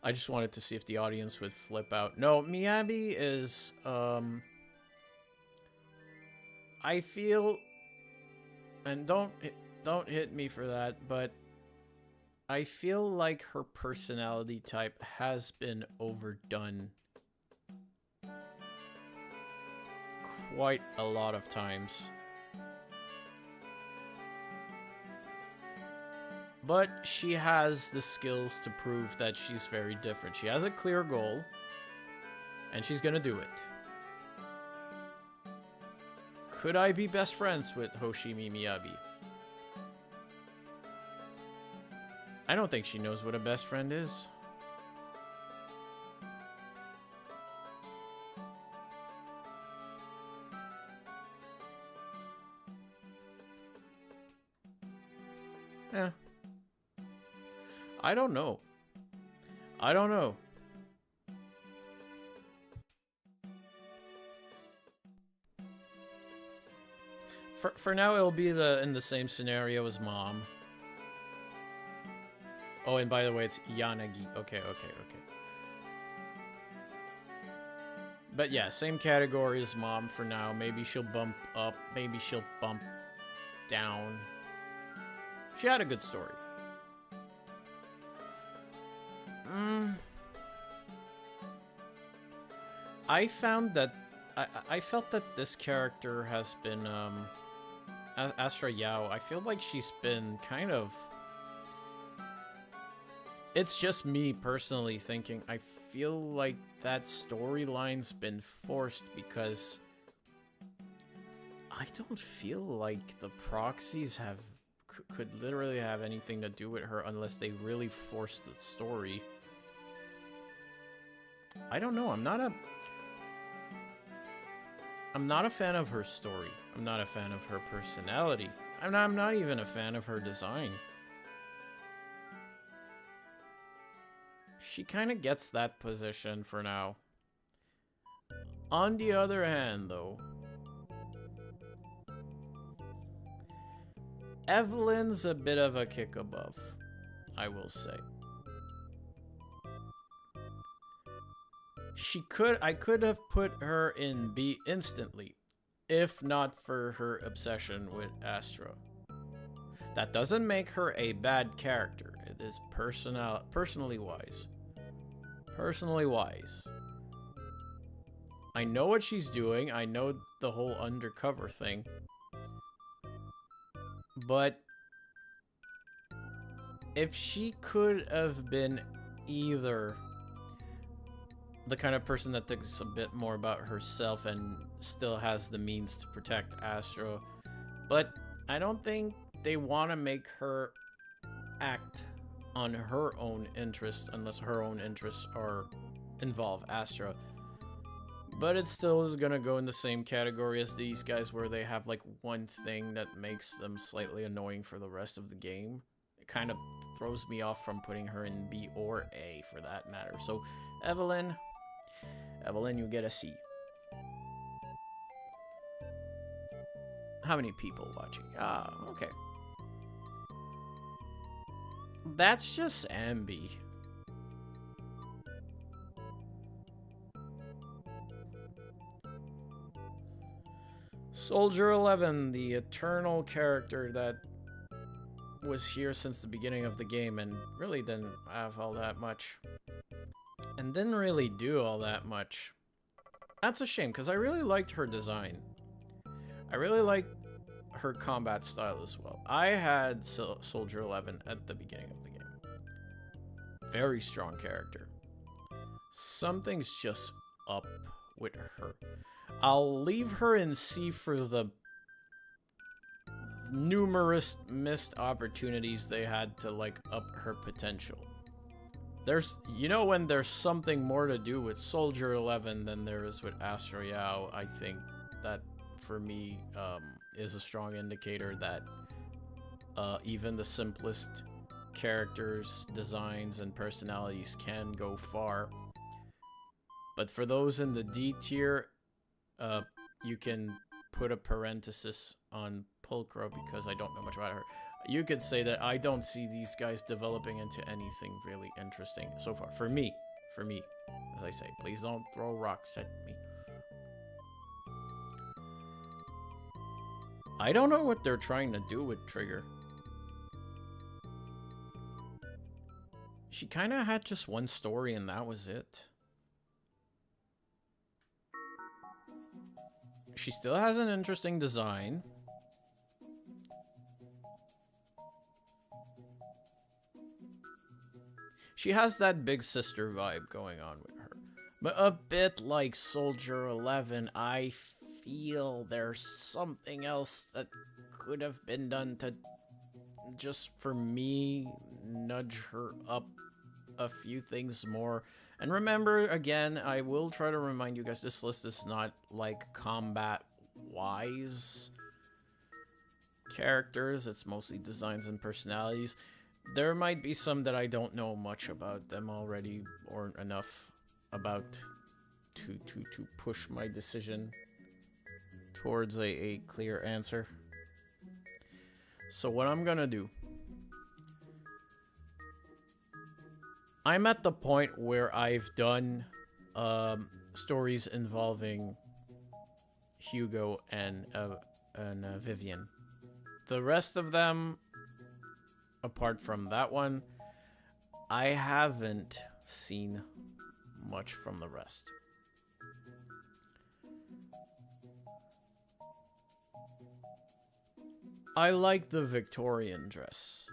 I just wanted to see if the audience would flip out. No, Miyabi is, I feel, and don't hit me for that, but I feel like her personality type has been overdone quite a lot of times. But she has the skills to prove that she's very different. She has a clear goal, and she's gonna do it. Could I be best friends with Hoshimi Miyabi? I don't think she knows what a best friend is. Yeah. I don't know. I don't know. For now, it'll be in the same scenario as Mom. Oh, and by the way, it's Yanagi. Okay. But yeah, same category as Mom for now. Maybe she'll bump up. Maybe she'll bump down. She had a good story. I found that I felt that this character has been Astra Yao. I feel like she's been kind of. It's just me personally thinking. I feel like that storyline's been forced because I don't feel like the proxies could literally have anything to do with her unless they really forced the story. I don't know. I'm not a fan of her story. I'm not a fan of her personality. I'm not even a fan of her design. She kind of gets that position for now. On the other hand, though, Evelyn's a bit of a kick above, I will say. I could have put her in B instantly, if not for her obsession with Astra. That doesn't make her a bad character. It is personally wise. Personally wise. I know what she's doing. I know the whole undercover thing. But if she could have been either the kind of person that thinks a bit more about herself and still has the means to protect Astra, but I don't think they want to make her act on her own interest unless her own interests involve Astra. But it still is gonna go in the same category as these guys, where they have like one thing that makes them slightly annoying for the rest of the game. It kind of throws me off from putting her in B or A for that matter. So Evelyn, you get a C. How many people watching? Ah, okay. That's just Ambi. Soldier 11, the eternal character that was here since the beginning of the game and really didn't have all that much. And didn't really do all that much. That's a shame, because I really liked her design. I really liked her combat style as well. I had Soldier 11 at the beginning of the game. Very strong character. Something's just up with her. I'll leave her in C for the numerous missed opportunities they had to like up her potential. There's, you know, when there's something more to do with Soldier 11 than there is with Astra Yao, I think that for me is a strong indicator that even the simplest characters, designs, and personalities can go far. But for those in the D tier, you can put a parenthesis on Pulchra because I don't know much about her. You could say that I don't see these guys developing into anything really interesting so far. For me, as I say, please don't throw rocks at me. I don't know what they're trying to do with Trigger. She kind of had just one story and that was it. She still has an interesting design. She has that big sister vibe going on with her. But a bit like Soldier 11, I feel there's something else that could have been done to, just for me, nudge her up a few things more. And remember, again, I will try to remind you guys, this list is not like combat-wise characters. It's mostly designs and personalities. There might be some that I don't know much about them already, or enough about to push my decision towards a clear answer. So what I'm gonna do, I'm at the point where I've done stories involving Hugo and Vivian. The rest of them, apart from that one, I haven't seen much from the rest. I like the Victorian dress.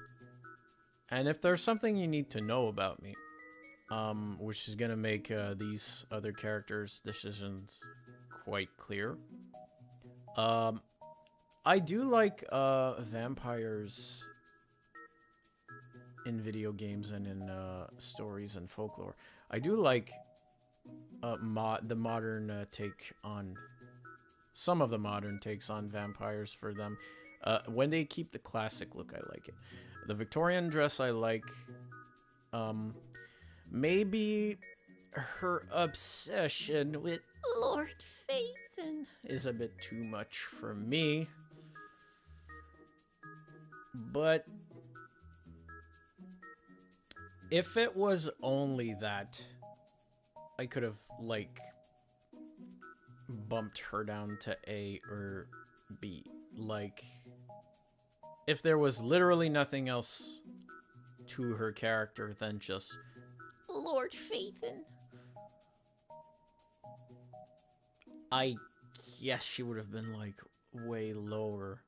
And if there's something you need to know about me, which is gonna make these other characters' decisions quite clear, I do like vampires in video games and in stories and folklore. I do like the modern take on some of the modern takes on vampires for them. When they keep the classic look, I like it. The Victorian dress I like. Maybe her obsession with Lord Phaethon is a bit too much for me. But if it was only that, I could have, like, bumped her down to A or B. Like, if there was literally nothing else to her character than just Lord Phaethon, I guess she would have been, like, way lower.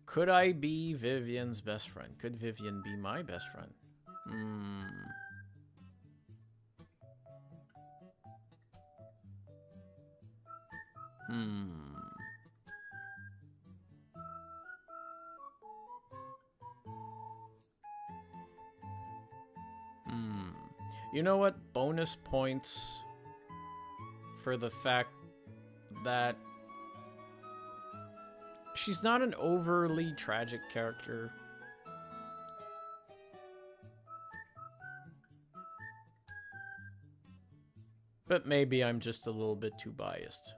Could I be Vivian's best friend? Could Vivian be my best friend? You know what? Bonus points for the fact that she's not an overly tragic character. But maybe I'm just a little bit too biased.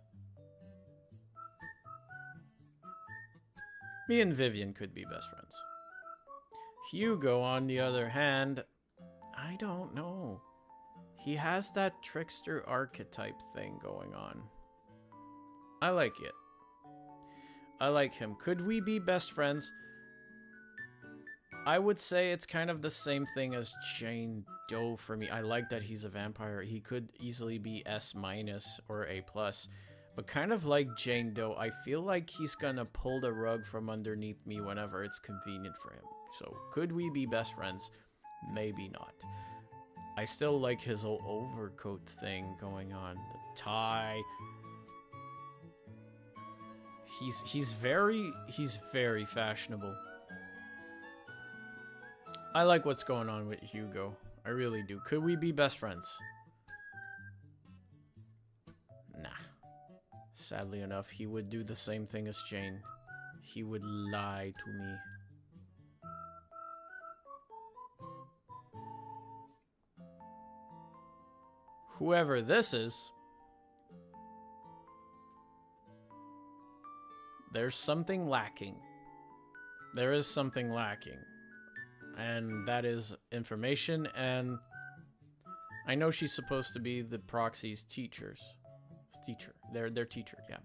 Me and Vivian could be best friends. Hugo, on the other hand, I don't know. He has that trickster archetype thing going on. I like it. I like him. Could we be best friends? I would say it's kind of the same thing as Jane Doe for me. I like that he's a vampire. He could easily be S- or A+. But kind of like Jane Doe, I feel like he's gonna pull the rug from underneath me whenever it's convenient for him. So could we be best friends? Maybe not. I still like his whole overcoat thing going on. The tie. He's very fashionable. I like what's going on with Hugo. I really do. Could we be best friends? Nah. Sadly enough, he would do the same thing as Jane. He would lie to me. Whoever this is, there's something lacking. There is something lacking. And that is information, and I know she's supposed to be the proxy's teacher. Their teacher, yeah.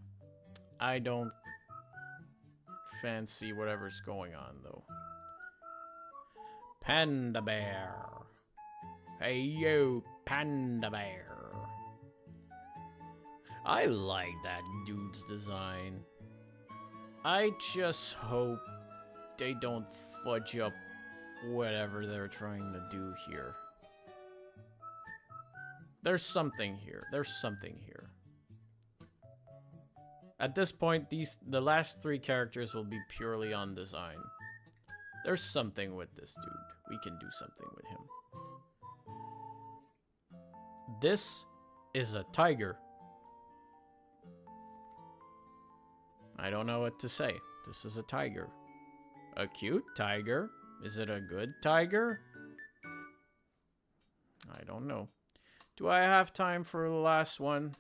I don't fancy whatever's going on, though. Panda Bear. Hey, yo, Panda Bear. I like that dude's design. I just hope they don't fudge up whatever they're trying to do here. There's something here. There's something here. At this point, the last three characters will be purely on design. There's something with this dude. We can do something with him. This is a tiger. I don't know what to say. This is a tiger. A cute tiger. Is it a good tiger? I don't know. Do I have time for the last one?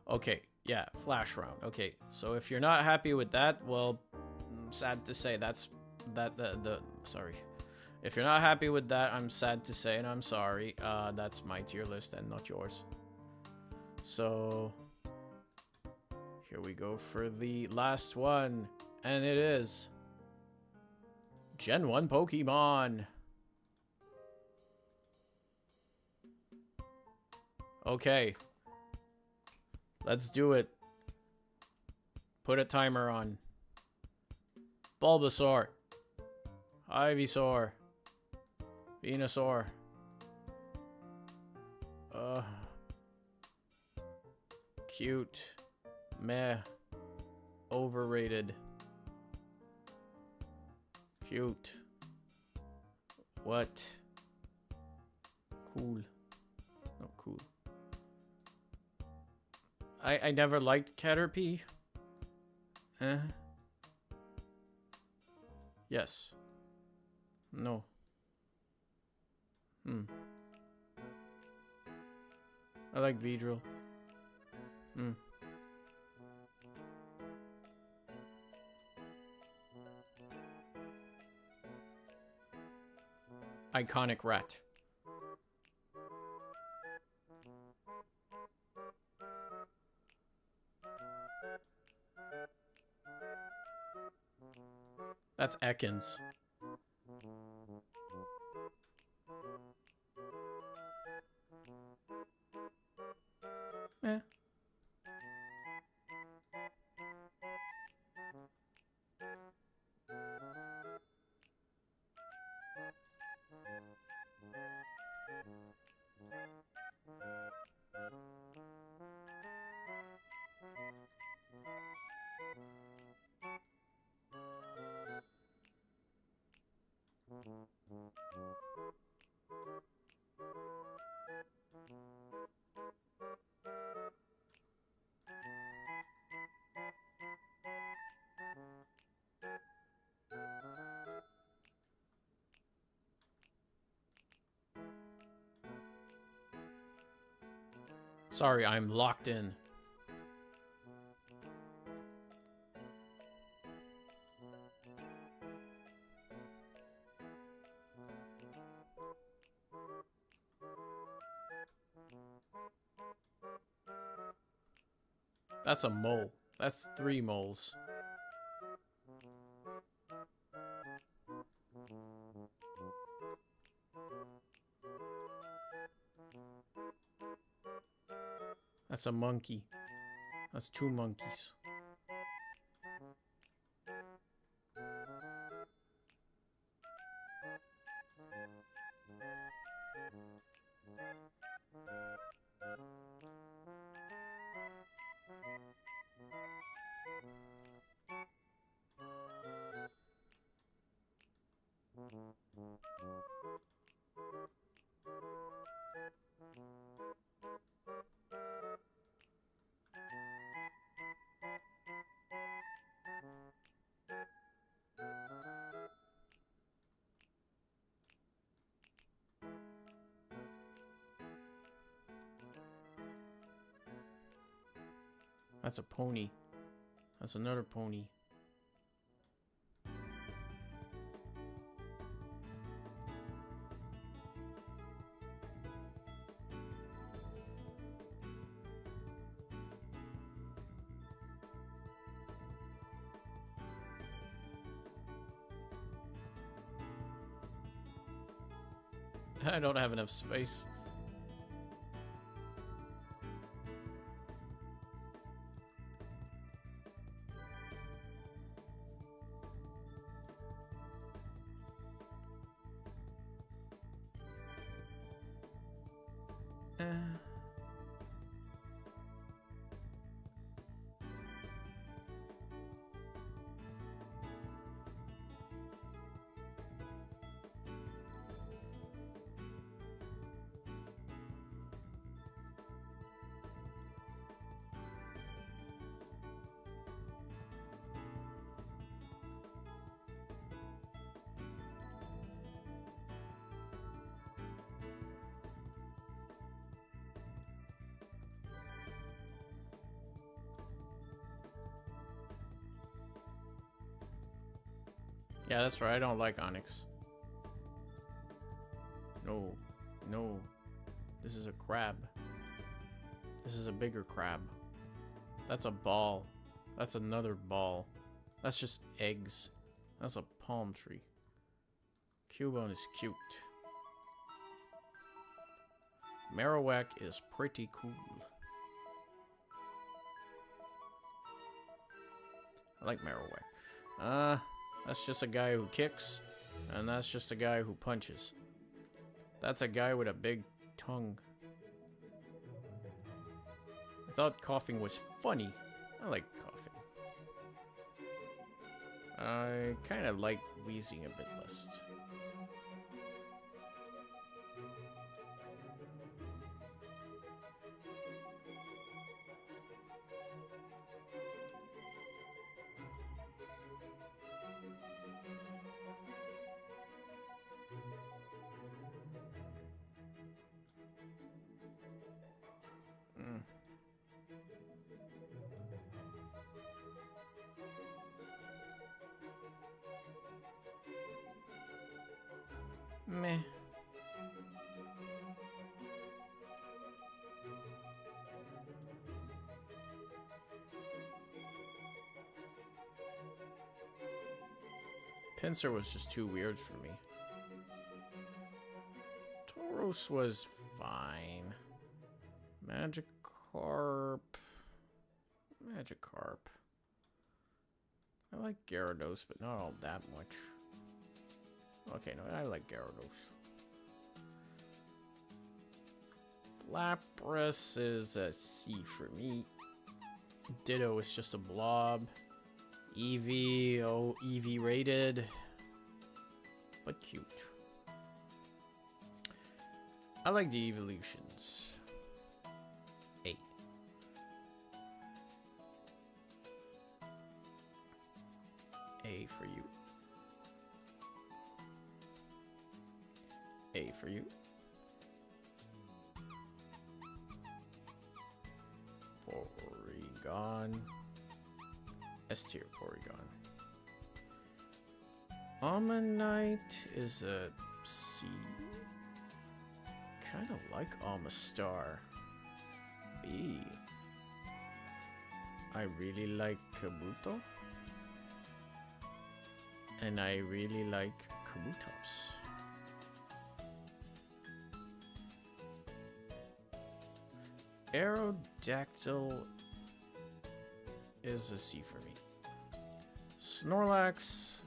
Okay, yeah, flash round. Okay, so if you're not happy with that, well, sad to say, sorry. If you're not happy with that, I'm sad to say, and I'm sorry. That's my tier list and not yours. So here we go for the last one, and it is Gen 1 Pokemon. Okay. Let's do it. Put a timer on. Bulbasaur. Ivysaur. Venusaur. Cute. Meh. Overrated. Cute. What? Cool. Not cool. I never liked Caterpie. Yes. No. I like Beedrill. Iconic rat. That's Ekans. Eh. Sorry, I'm locked in. That's a mole. That's 3 moles. That's a monkey. That's 2 monkeys. That's a pony. That's another pony. I don't have enough space. Yeah, that's right. I don't like Onyx. No. No. This is a crab. This is a bigger crab. That's a ball. That's another ball. That's just eggs. That's a palm tree. Cubone is cute. Marowak is pretty cool. I like Marowak. That's just a guy who kicks, and that's just a guy who punches. That's a guy with a big tongue. I thought coughing was funny. I like coughing. I kind of like wheezing a bit less. Meh. Pinsir was just too weird for me. Tauros was fine. Magikarp. Magikarp. I like Gyarados, but not all that much. Okay, no, I like Gyarados. Lapras is a C for me. Ditto is just a blob. Eevee, oh, Eevee rated. But cute. I like the evolutions. A. A for you. A for you. Porygon. S tier Porygon. Ammonite is a C. Kind of like Amistar. B. I really like Kabuto. And I really like Kabutops. Aerodactyl is a C for me. Snorlax.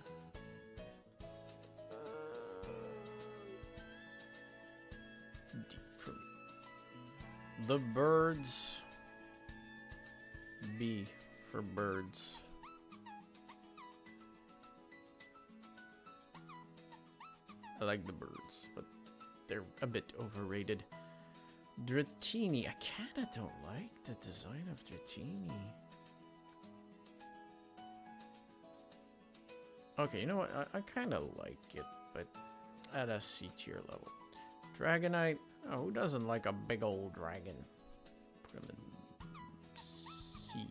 D for me. The birds. B for birds. I like the birds, but they're a bit overrated. Dratini. I kinda don't like the design of Dratini. Okay, you know what? I kinda like it, but at a C tier level. Dragonite. Oh, who doesn't like a big old dragon? Put him in C.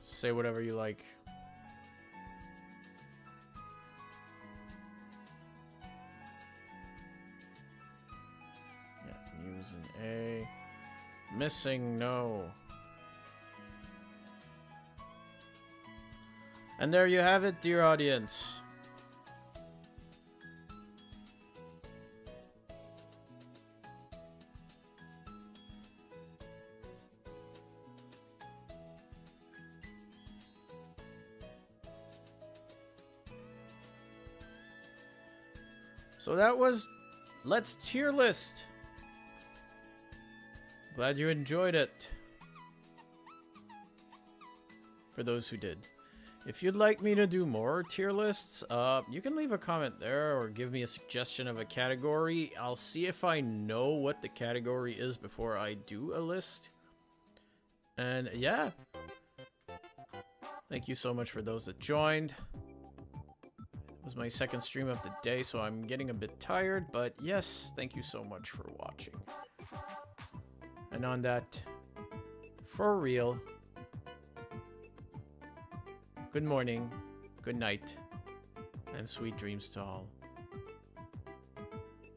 Say whatever you like. Using A. Missing no. And there you have it, dear audience. So that was Let's Tier List. Glad you enjoyed it. For those who did. If you'd like me to do more tier lists, you can leave a comment there or give me a suggestion of a category. I'll see if I know what the category is before I do a list. And yeah. Thank you so much for those that joined. It was my second stream of the day, so I'm getting a bit tired. But yes, thank you so much for watching. And on that, for real, good morning, good night, and sweet dreams to all.